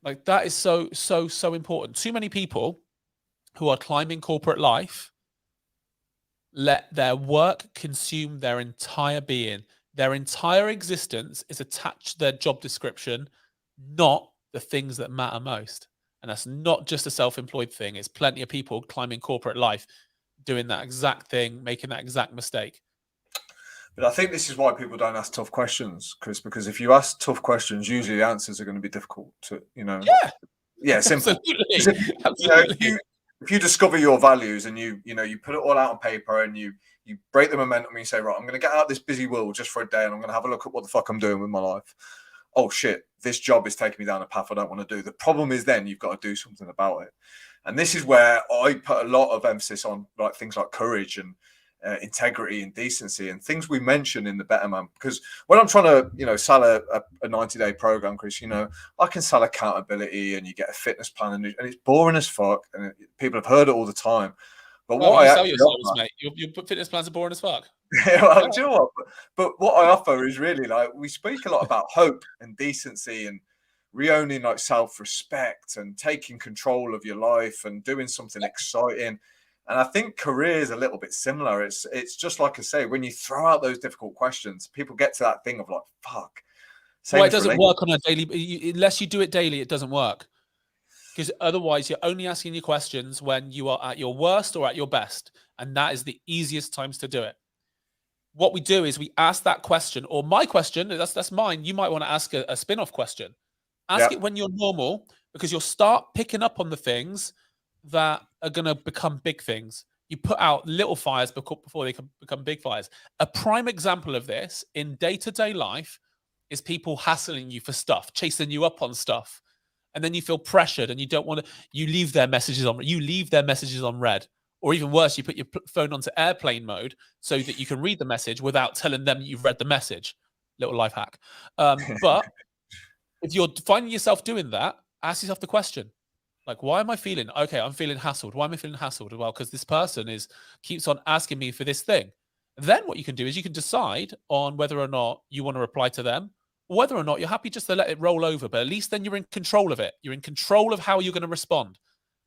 Like, that is so, so, so important. Too many people who are climbing corporate life let their work consume their entire being. Their entire existence is attached to their job description, not the things that matter most. And that's not just a self-employed thing. It's plenty of people climbing corporate life doing that exact thing, making that exact mistake. But I think this is why people don't ask tough questions, Chris, because if you ask tough questions, usually the answers are going to be difficult to, simple. Absolutely. Absolutely. If you discover your values and you put it all out on paper and you break the momentum and you say, right, I'm going to get out of this busy world just for a day and I'm going to have a look at what the fuck I'm doing with my life. Oh shit, this job is taking me down a path I don't want to do. The problem is then you've got to do something about it. And this is where I put a lot of emphasis on like things like courage and integrity and decency and things we mention in the Better Man. Because when I'm trying to, sell a 90-day program, Chris, I can sell accountability and you get a fitness plan and it's boring as fuck. And people have heard it all the time. But well, what I sell yourselves, mate. Your fitness plans are boring as fuck. Well, do you know what? But what I offer is really like we speak a lot about hope and decency and reowning like self-respect and taking control of your life and doing something exciting. And I think career is a little bit similar. It's just like I say, when you throw out those difficult questions, people get to that thing of like, fuck. Well, it doesn't work on a daily, unless you do it daily, it doesn't work. Because otherwise you're only asking your questions when you are at your worst or at your best. And that is the easiest times to do it. What we do is we ask that question, or my question, that's mine. You might want to ask a spin-off question. Ask it when you're normal, because you'll start picking up on the things that are going to become big things. You put out little fires before they can become big fires. A prime example of this in day-to-day life is people hassling you for stuff, chasing you up on stuff. And then you feel pressured and you don't want to, you leave their messages on red. Or even worse, you put your phone onto airplane mode so that you can read the message without telling them you've read the message. Little life hack. But if you're finding yourself doing that, ask yourself the question, like, why am I feeling? Okay, I'm feeling hassled. Why am I feeling hassled? Well, because this person keeps on asking me for this thing. Then what you can do is you can decide on whether or not you want to reply to them, or whether or not you're happy just to let it roll over. But at least then you're in control of it. You're in control of how you're going to respond.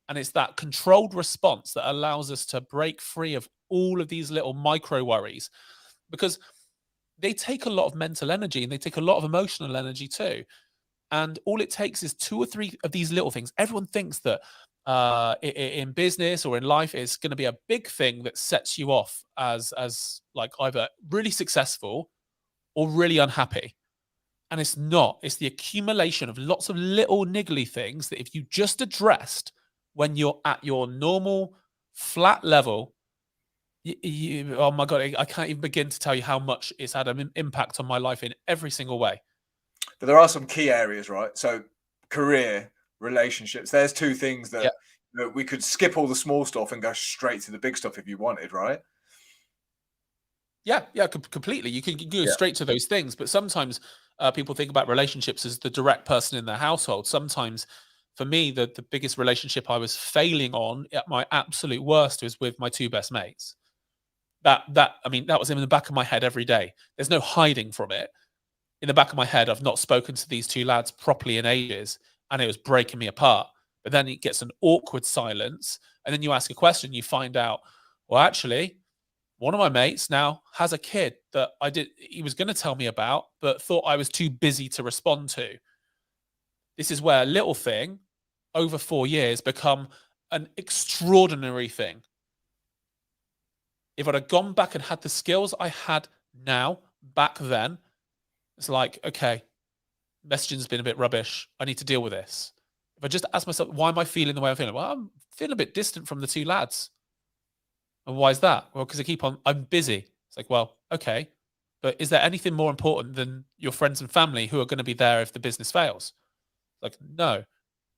And it's that controlled response that allows us to break free of all of these little micro worries, because they take a lot of mental energy and they take a lot of emotional energy too. And all it takes is 2 or 3 of these little things. Everyone thinks that in business or in life, it's going to be a big thing that sets you off as like either really successful or really unhappy. And it's not. It's the accumulation of lots of little niggly things that if you just addressed when you're at your normal flat level, oh my God, I can't even begin to tell you how much it's had an impact on my life in every single way. But there are some key areas, right? So career, relationships, there's 2 things that we could skip all the small stuff and go straight to the big stuff if you wanted, right? Yeah, completely. You can go straight to those things. But sometimes people think about relationships as the direct person in their household. Sometimes for me, the biggest relationship I was failing on at my absolute worst was with my 2 best mates. That was in the back of my head every day. There's no hiding from it. In the back of my head, I've not spoken to these 2 lads properly in ages, and it was breaking me apart. But then it gets an awkward silence, and then you ask a question, you find out, well, actually, one of my mates now has a kid that he was going to tell me about, but thought I was too busy to respond to. This is where a little thing over 4 years become an extraordinary thing. If I'd have gone back and had the skills I had now, back then, it's like, okay, messaging's been a bit rubbish. I need to deal with this. If I just ask myself, why am I feeling the way I'm feeling? Well, I'm feeling a bit distant from the 2 lads. And why is that? Well, because I'm busy. It's like, well, okay, but is there anything more important than your friends and family who are going to be there if the business fails? Like, no.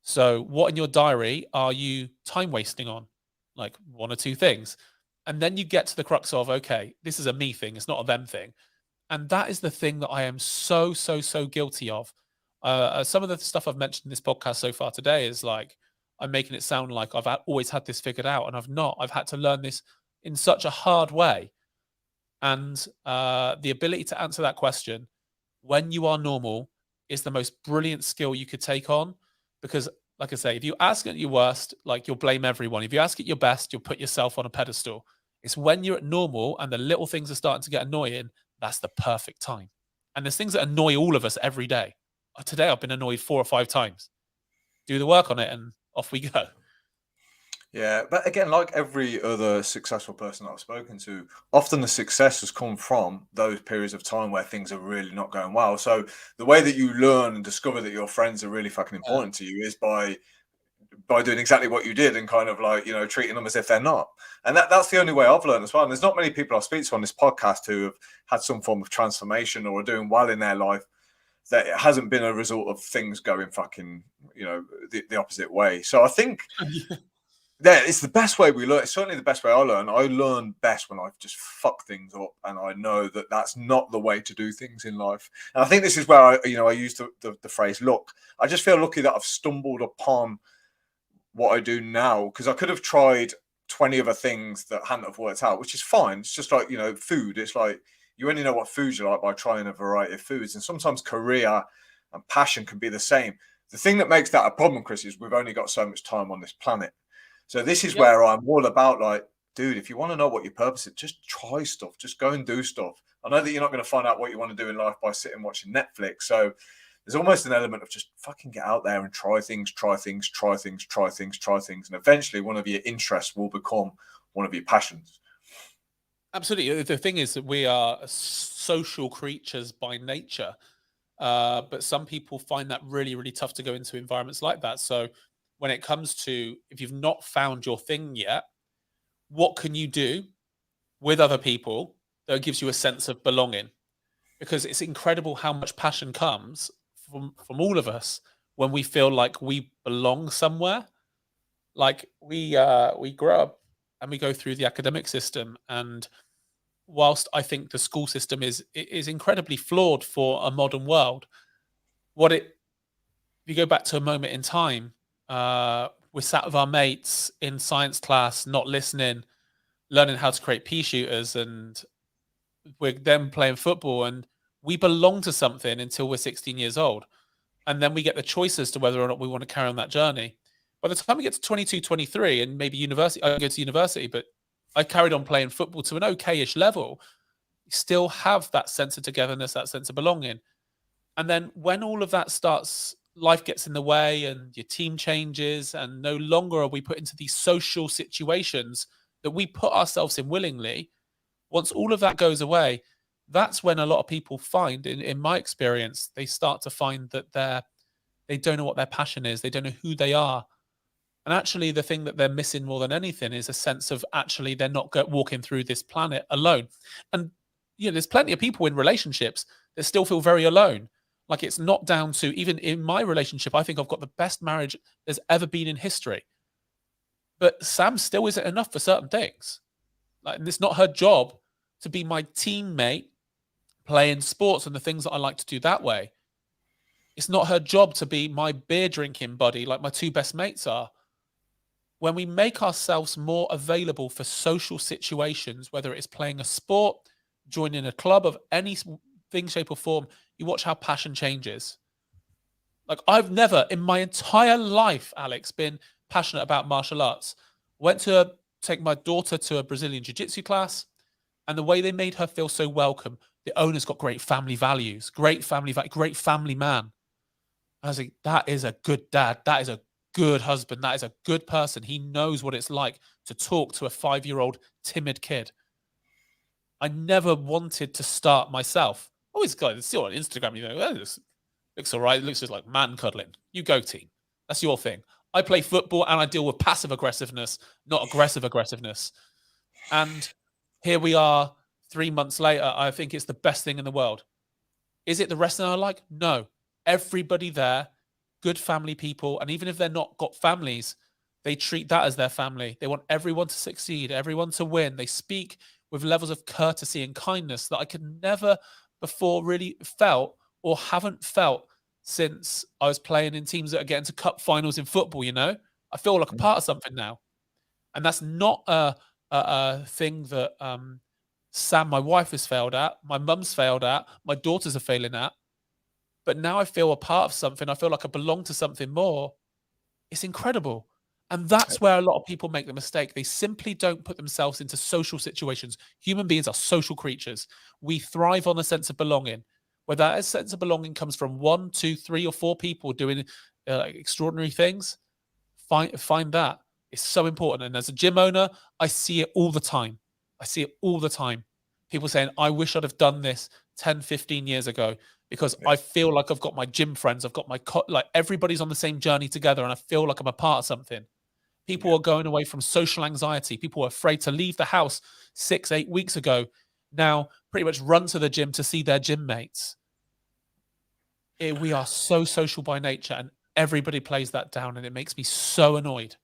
So what in your diary are you time wasting on? Like one or two things. And then you get to the crux of, okay, this is a me thing. It's not a them thing. And that is the thing that I am so, so, so guilty of. Some of the stuff I've mentioned in this podcast so far today is like, I'm making it sound like I've always had this figured out, and I've not. I've had to learn this in such a hard way. And the ability to answer that question when you are normal is the most brilliant skill you could take on. Because, like I say, if you ask at your worst, like you'll blame everyone. If you ask at your best, you'll put yourself on a pedestal. It's when you're at normal and the little things are starting to get annoying, that's the perfect time. And there's things that annoy all of us every day. Today, I've been annoyed 4 or 5 times. Do the work on it and off we go. Yeah, but again, like every other successful person that I've spoken to, often the success has come from those periods of time where things are really not going well. So the way that you learn and discover that your friends are really fucking important to you is by doing exactly what you did and kind of like, you know, treating them as if they're not. And that's the only way I've learned as well. And there's not many people I speak to on this podcast who have had some form of transformation or are doing well in their life that it hasn't been a result of things going fucking, you know, the opposite way. So I think yeah, it's the best way we learn. It's certainly the best way I learn. I learn best when I just fuck things up, and I know that that's not the way to do things in life. And I think this is where I use the phrase "luck." I just feel lucky that I've stumbled upon what I do now, because I could have tried 20 other things that hadn't have worked out, which is fine. It's just like, you know, food. It's like you only know what foods you like by trying a variety of foods, and sometimes career and passion can be the same. The thing that makes that a problem, Chris, is we've only got so much time on this planet. So this is where I'm all about, like, dude, if you want to know what your purpose is, just try stuff. Just go and do stuff. I know that you're not going to find out what you want to do in life by sitting watching Netflix. So there's almost an element of just fucking get out there and try things. And eventually one of your interests will become one of your passions. Absolutely. The thing is that we are social creatures by nature. But some people find that really, really tough to go into environments like that. So when it comes to, if you've not found your thing yet, what can you do with other people that gives you a sense of belonging? Because it's incredible how much passion comes from all of us when we feel like we belong somewhere. Like we grow up and we go through the academic system, and whilst I think the school system is incredibly flawed for a modern world, if you go back to a moment in time, we're sat with our mates in science class, not listening, learning how to create pea shooters, and we're then playing football, and we belong to something until we're 16 years old. And then we get the choice as to whether or not we want to carry on that journey. By the time we get to 22, 23, and maybe university, I go to university, but I carried on playing football to an okay-ish level, you still have that sense of togetherness, that sense of belonging. And then when all of that starts, life gets in the way and your team changes, and no longer are we put into these social situations that we put ourselves in willingly. Once all of that goes away, that's when a lot of people find, in my experience, they start to find that they don't know what their passion is. They don't know who they are. And actually, the thing that they're missing more than anything is a sense of actually they're not walking through this planet alone. And you know, there's plenty of people in relationships that still feel very alone. Like it's not down to, even in my relationship, I think I've got the best marriage there's ever been in history. But Sam still isn't enough for certain things. Like, and it's not her job to be my teammate playing sports and the things that I like to do that way. It's not her job to be my beer drinking buddy like my 2 best mates are. When we make ourselves more available for social situations, whether it's playing a sport, joining a club of any thing, shape or form, you watch how passion changes. Like I've never in my entire life, Alex, been passionate about martial arts. Went to take my daughter to a Brazilian jiu-jitsu class, and the way they made her feel so welcome, the owner's got great family values, great family man. I was like, that is a good dad. That is a good husband. That is a good person. He knows what it's like to talk to a 5-year-old timid kid. I never wanted to start myself. Always got it's still on Instagram, you know, oh, this looks all right. It looks just like man cuddling. You go team. That's your thing. I play football and I deal with passive aggressiveness, not aggressive aggressiveness. And here we are 3 months later. I think it's the best thing in the world. Is it the wrestling I like? No. Everybody there, good family people. And even if they're not got families, they treat that as their family. They want everyone to succeed, everyone to win. They speak with levels of courtesy and kindness that I could never before really felt or haven't felt since I was playing in teams that are getting to cup finals in football, I feel like a part of something now. And that's not a thing that Sam, my wife, has failed at, my mum's failed at, my daughters are failing at. But now I feel a part of something. I feel like I belong to something more. It's incredible. And that's where a lot of people make the mistake. They simply don't put themselves into social situations. Human beings are social creatures. We thrive on a sense of belonging. Whether that sense of belonging comes from 1, 2, 3, or 4 people doing extraordinary things, find that. It's so important. And as a gym owner, I see it all the time. People saying, I wish I'd have done this 10, 15 years ago, because I feel like I've got my gym friends. I've got like everybody's on the same journey together, and I feel like I'm a part of something. People are going away from social anxiety. People are afraid to leave the house 6, 8 weeks ago. Now pretty much run to the gym to see their gym mates. We are so social by nature, and everybody plays that down, and it makes me so annoyed.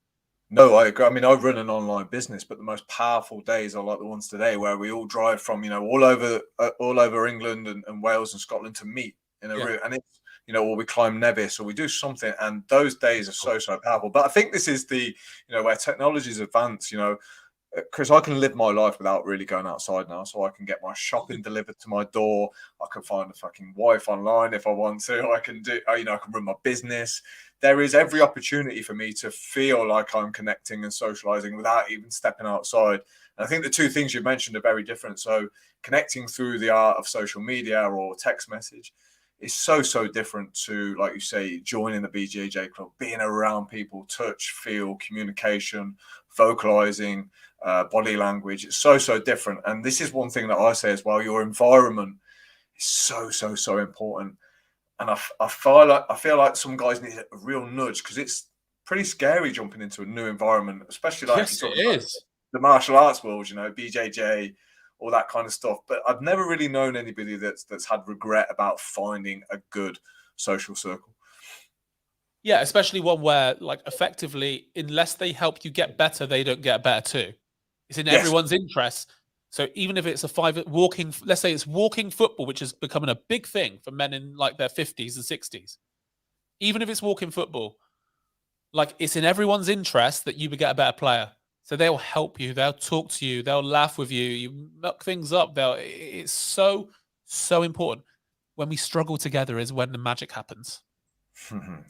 No, I agree. I mean, I run an online business, but the most powerful days are like the ones today, where we all drive from, all over England and Wales and Scotland to meet in a route, and it's, or we climb Nevis or we do something, and those days are so powerful. But I think this is the, where technology's advanced, Chris, I can live my life without really going outside now. So I can get my shopping delivered to my door. I can find a fucking wife online if I want to. I can do, I can run my business. There is every opportunity for me to feel like I'm connecting and socializing without even stepping outside. And I think the two things you mentioned are very different. So connecting through the art of social media or text message is so different to, like you say, joining the BJJ club, being around people, touch, feel, communication, vocalizing, body language. It's so different. And this is one thing that I say as well, your environment is so important. And I feel like some guys need a real nudge, because it's pretty scary jumping into a new environment, especially like yes, it is. The martial arts world, BJJ, all that kind of stuff. But I've never really known anybody that's had regret about finding a good social circle. Yeah, especially one where, like, effectively, unless they help you get better, they don't get better too. It's in everyone's interest. So even if it's let's say it's walking football, which is becoming a big thing for men in like their 50s and 60s. Even if it's walking football, like, it's in everyone's interest that you get a better player. So they'll help you, they'll talk to you, they'll laugh with you, you muck things up. It's so important. When we struggle together is when the magic happens.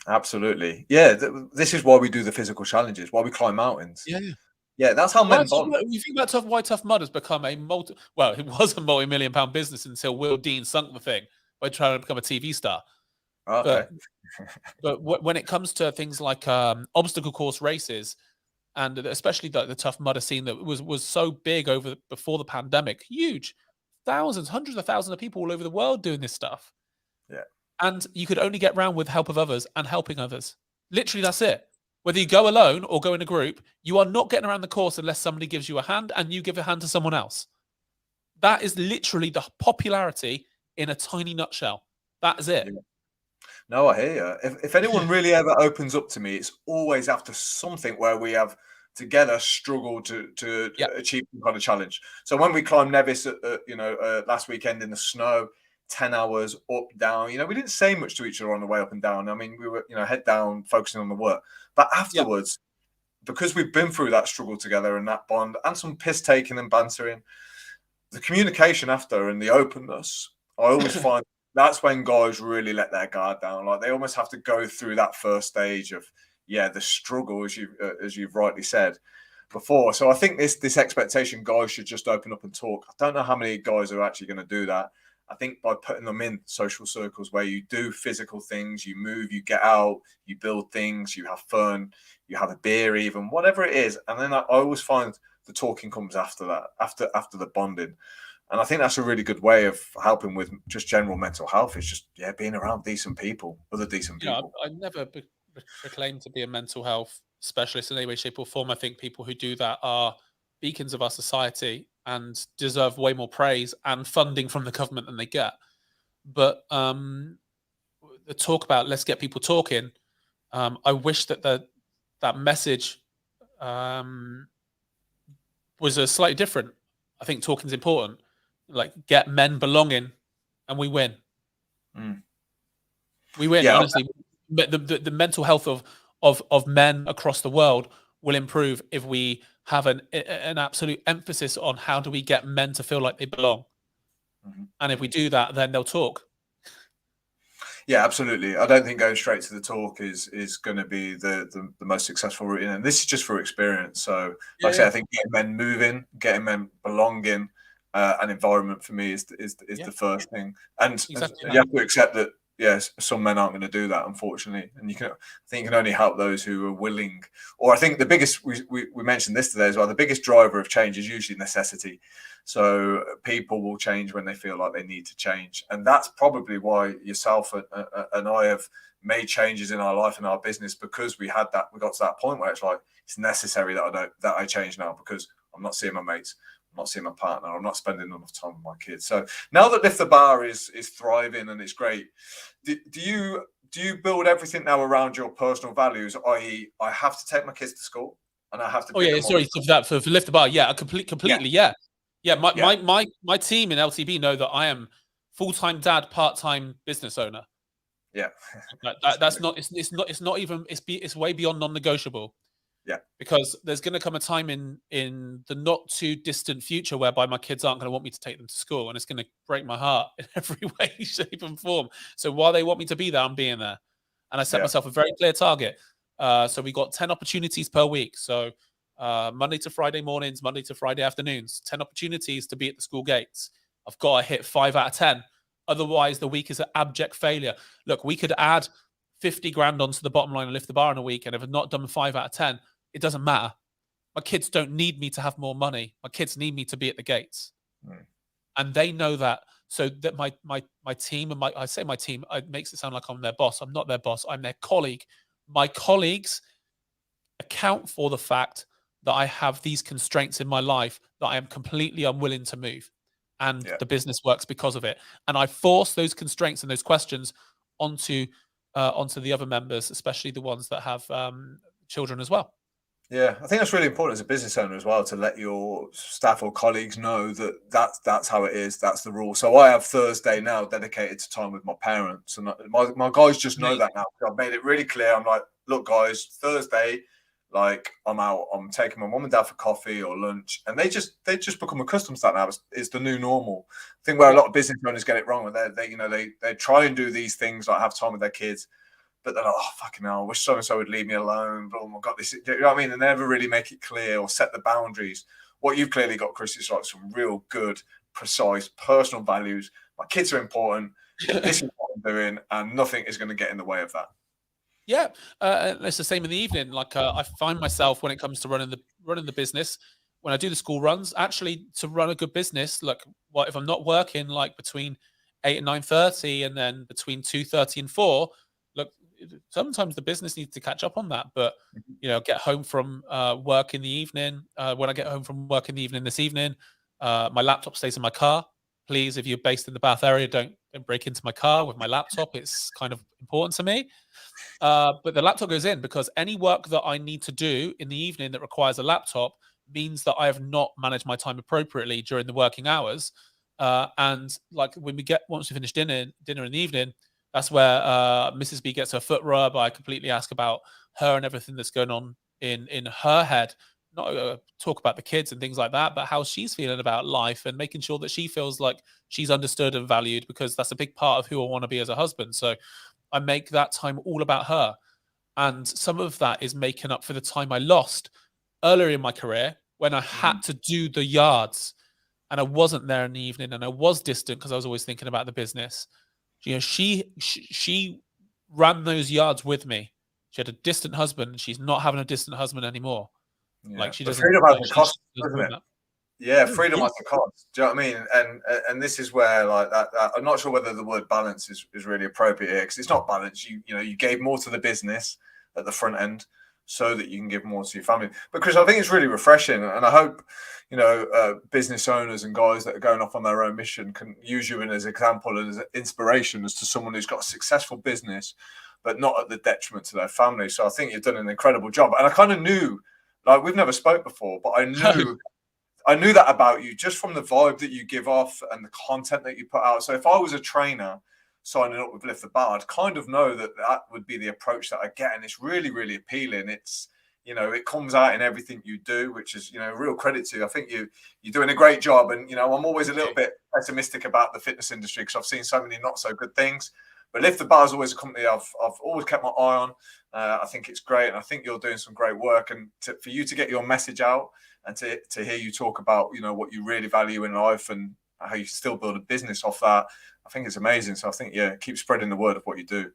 Absolutely. Yeah, this is why we do the physical challenges, why we climb mountains. Yeah, that's how men bond. You think about why Tough Mud has become it was a multi-million-pound business until Will Dean sunk the thing by trying to become a TV star. Okay. But when it comes to things like obstacle course races, and especially the Tough Mudder scene that was so big before the pandemic, huge, thousands, hundreds of thousands of people all over the world doing this stuff. Yeah. And you could only get around with help of others and helping others. Literally, that's it. Whether you go alone or go in a group, you are not getting around the course unless somebody gives you a hand and you give a hand to someone else. That is literally the popularity in a tiny nutshell. That is it. Yeah. No, I hear you. If anyone really ever opens up to me, it's always after something where we have together struggled to achieve some kind of challenge. So when we climbed Nevis, last weekend in the snow, 10 hours up, down, we didn't say much to each other on the way up and down. I mean, we were, head down, focusing on the work. But afterwards, because we've been through that struggle together and that bond and some piss taking and bantering, the communication after and the openness, I always find that's when guys really let their guard down. Like, they almost have to go through that first stage of, the struggle, as you've rightly said before. So I think this expectation, guys should just open up and talk. I don't know how many guys are actually going to do that. I think by putting them in social circles where you do physical things, you move, you get out, you build things, you have fun, you have a beer even, whatever it is. And then I always find the talking comes after that, after the bonding. And I think that's a really good way of helping with just general mental health. It's just, being around decent people, other decent people. I never proclaim to be a mental health specialist in any way, shape or form. I think people who do that are beacons of our society and deserve way more praise and funding from the government than they get. But the talk about let's get people talking, I wish that that message was a slightly different. I think talking's important. Like, get men belonging, and we win. We win. Yeah, honestly. The mental health of men across the world will improve if we have an absolute emphasis on how do we get men to feel like they belong. And if we do that, then they'll talk. Yeah, absolutely. I don't think going straight to the talk is going to be the most successful route in. And this is just for experience. So, like I say, I think getting men moving, getting men belonging, an environment for me is the first thing. And Exactly. you have to accept that, yes, some men aren't going to do that, unfortunately. And I think you can only help those who are willing. Or I think the biggest, we mentioned this today as well, the biggest driver of change is usually necessity. So people will change when they feel like they need to change. And that's probably why yourself and I have made changes in our life and our business, because we got to that point where it's like, it's necessary that I change now, because I'm not seeing my mates, I'm not seeing my partner, I'm not spending enough time with my kids. So now that Lift the Bar is thriving and it's great, do you build everything now around your personal values, i.e. I have to take my kids to school and I have to sorry for Lift the Bar. Yeah, completely. Yeah, my team in LTB know that I am full-time dad, part-time business owner. Yeah, that's not. It's not even. It's way beyond non-negotiable. Yeah, because there's going to come a time in the not too distant future whereby my kids aren't going to want me to take them to school, and it's going to break my heart in every way, shape, and form. So while they want me to be there, I'm being there, and I set myself a very clear target. So we got 10 opportunities per week. So Monday to Friday mornings, Monday to Friday afternoons, 10 opportunities to be at the school gates. I've got to hit 5 out of 10. Otherwise, the week is an abject failure. Look, we could add 50 grand onto the bottom line and Lift the Bar in a week, and if I've not done 5 out of 10, it doesn't matter. My kids don't need me to have more money. My kids need me to be at the gates. And they know that. So that my team, and I say my team, it makes it sound like I'm their boss. I'm not their boss. I'm their colleague. My colleagues account for the fact that I have these constraints in my life that I am completely unwilling to move. And the business works because of it. And I force those constraints and those questions onto the other members, especially the ones that have children as well. Yeah, I think that's really important as a business owner as well, to let your staff or colleagues know that that's how it is. That's the rule. So I have Thursday now dedicated to time with my parents, and my guys just know that now. I've made it really clear. I'm like, look, guys, Thursday, like, I'm out. I'm taking my mum and dad for coffee or lunch, and they just become accustomed to that now. It's the new normal. I think where a lot of business owners get it wrong, they try and do these things, like have time with their kids, but they're like, oh, fucking hell, I wish so-and-so would leave me alone. But, oh my God, this, you know what I mean? They never really make it clear or set the boundaries. What you've clearly got, Chris, is like some real good, precise, personal values. My kids are important. This is what I'm doing, and nothing is going to get in the way of that. Yeah, it's the same in the evening. Like I find myself, when it comes to running the business, when I do the school runs, actually to run a good business, like, what if I'm not working like between 8 and 9:30, and then between 2:30 and 4? Look, sometimes the business needs to catch up on that. But get home from work in the evening. When I get home from work in the evening this evening, my laptop stays in my car. Please, if you're based in the Bath area, don't break into my car with my laptop. It's kind of important to me. But the laptop goes in because any work that I need to do in the evening that requires a laptop means that I have not managed my time appropriately during the working hours. And like once we finish dinner in the evening, that's where Mrs. B gets her foot rub. I completely ask about her and everything that's going on in her head. Not talk about the kids and things like that, but how she's feeling about life and making sure that she feels like she's understood and valued, because that's a big part of who I want to be as a husband. So I make that time all about her. And some of that is making up for the time I lost earlier in my career when I had to do the yards and I wasn't there in the evening and I was distant because I was always thinking about the business. She ran those yards with me. She had a distant husband, and she's not having a distant husband anymore. Yeah. Like, she but doesn't. Freedom Like, has a cost, doesn't it? Yeah, freedom has a cost. Do you know what I mean? And this is where, like, that I'm not sure whether the word balance is really appropriate here, because it's not balance. You gave more to the business at the front end, so that you can give more to your family. But Chris, I think it's really refreshing, and I hope business owners and guys that are going off on their own mission can use you as an example and as an inspiration as to someone who's got a successful business, but not at the detriment to their family. So I think you've done an incredible job. And I kind of knew, like, we've never spoke before, but I knew that about you just from the vibe that you give off and the content that you put out. So if I was a trainer signing up with Lift the Bar, I'd kind of know that would be the approach that I get. And it's really, really appealing. It's, it comes out in everything you do, which is, real credit to you. I think you're doing a great job. And, I'm always a little bit pessimistic about the fitness industry because I've seen so many not so good things. But Lift the Bar is always a company I've always kept my eye on. I think it's great. And I think you're doing some great work. And for you to get your message out and to hear you talk about, what you really value in life and how you still build a business off that, I think it's amazing. So I think, keep spreading the word of what you do.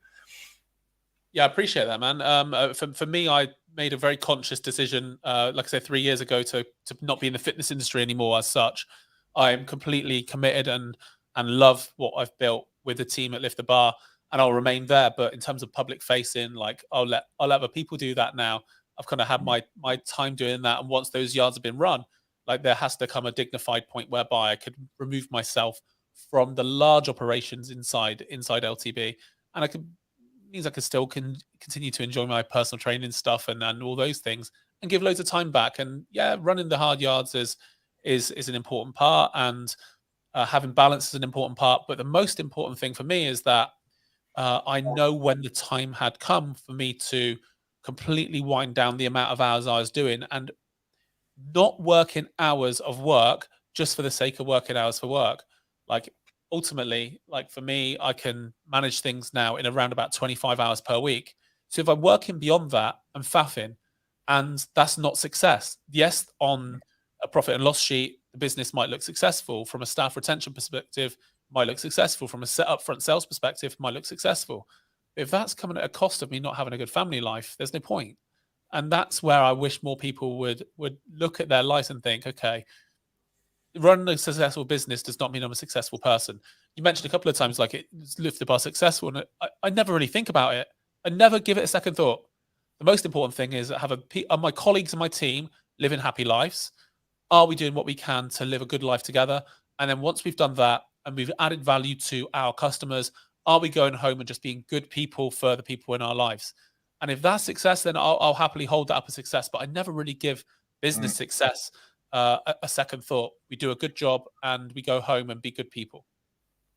Yeah, I appreciate that, man. For me, I made a very conscious decision, like I said, 3 years ago, to not be in the fitness industry anymore as such. I am completely committed and love what I've built with the team at Lift the Bar, and I'll remain there. But in terms of public facing, like I'll let other people do that now. I've kind of had my time doing that, and once those yards have been run, like there has to come a dignified point whereby I could remove myself from the large operations inside LTB, and I could still continue to enjoy my personal training stuff and all those things, and give loads of time back. And yeah, running the hard yards is an important part, and having balance is an important part. But the most important thing for me is that I know when the time had come for me to completely wind down the amount of hours I was doing, and not working hours of work just for the sake of working hours for work. Like ultimately, like for me, I can manage things now in around about 25 hours per week. So if I'm working beyond that, I'm faffing, and that's not success. Yes, on a profit and loss sheet, the business might look successful. From a staff retention perspective, might look successful. From a set up front sales perspective, might look successful. If that's coming at a cost of me not having a good family life, there's no point. And that's where I wish more people would look at their life and think, okay, running a successful business does not mean I'm a successful person. You mentioned a couple of times, like, it's Lift the Bar successful, and I never really think about it. I never give it a second thought. The most important thing is are my colleagues and my team living happy lives? Are we doing what we can to live a good life together? And then once we've done that and we've added value to our customers, are we going home and just being good people for the people in our lives? And if that's success, then I'll happily hold that up as success. But I never really give business success a second thought. We do a good job and we go home and be good people.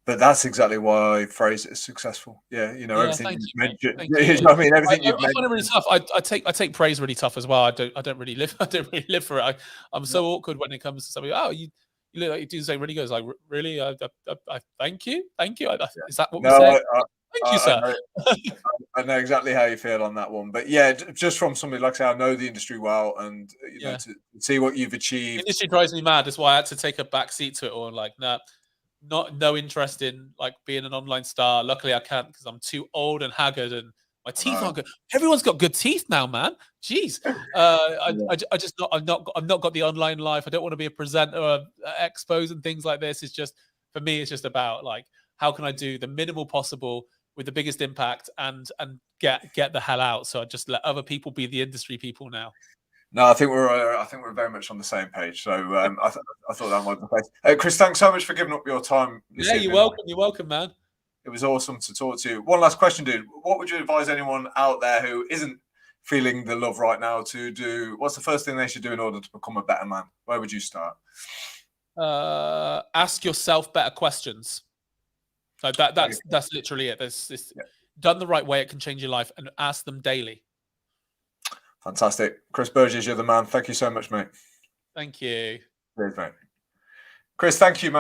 But that's exactly why I phrase it as successful. Yeah, everything you've mentioned. You know what I mean, everything you've mentioned. I find it really tough. I take praise really tough as well. I don't really live for it. I'm so awkward when it comes to somebody. Oh, you look like you do something really good. It's like, really? I thank you. Is that what we say? Thank you, sir. I know exactly how you feel on that one. But yeah, just from somebody, like I say, I know the industry well, and to see what you've achieved. The industry drives me mad. That's why I had to take a back seat to it all. Like, nah, no interest in like being an online star. Luckily, I can't because I'm too old and haggard, and my teeth aren't good. Everyone's got good teeth now, man. Jeez, I've not got the online life. I don't want to be a presenter of expos and things like this. It's just, for me, it's just about like, how can I do the minimal possible with the biggest impact and get the hell out. So I just let other people be the industry people now. No, I think we're very much on the same page. So I thought that might be the case. Chris, thanks so much for giving up your time. Yeah, you're welcome. You're welcome, man. It was awesome to talk to you. One last question, dude. What would you advise anyone out there who isn't feeling the love right now to do? What's the first thing they should do in order to become a better man? Where would you start? Ask yourself better questions. So that's literally it. Done the right way, it can change your life, and ask them daily. Fantastic. Chris Burgess, you're the man. Thank you so much, mate. Thank you. Cheers, mate. Chris, thank you, man.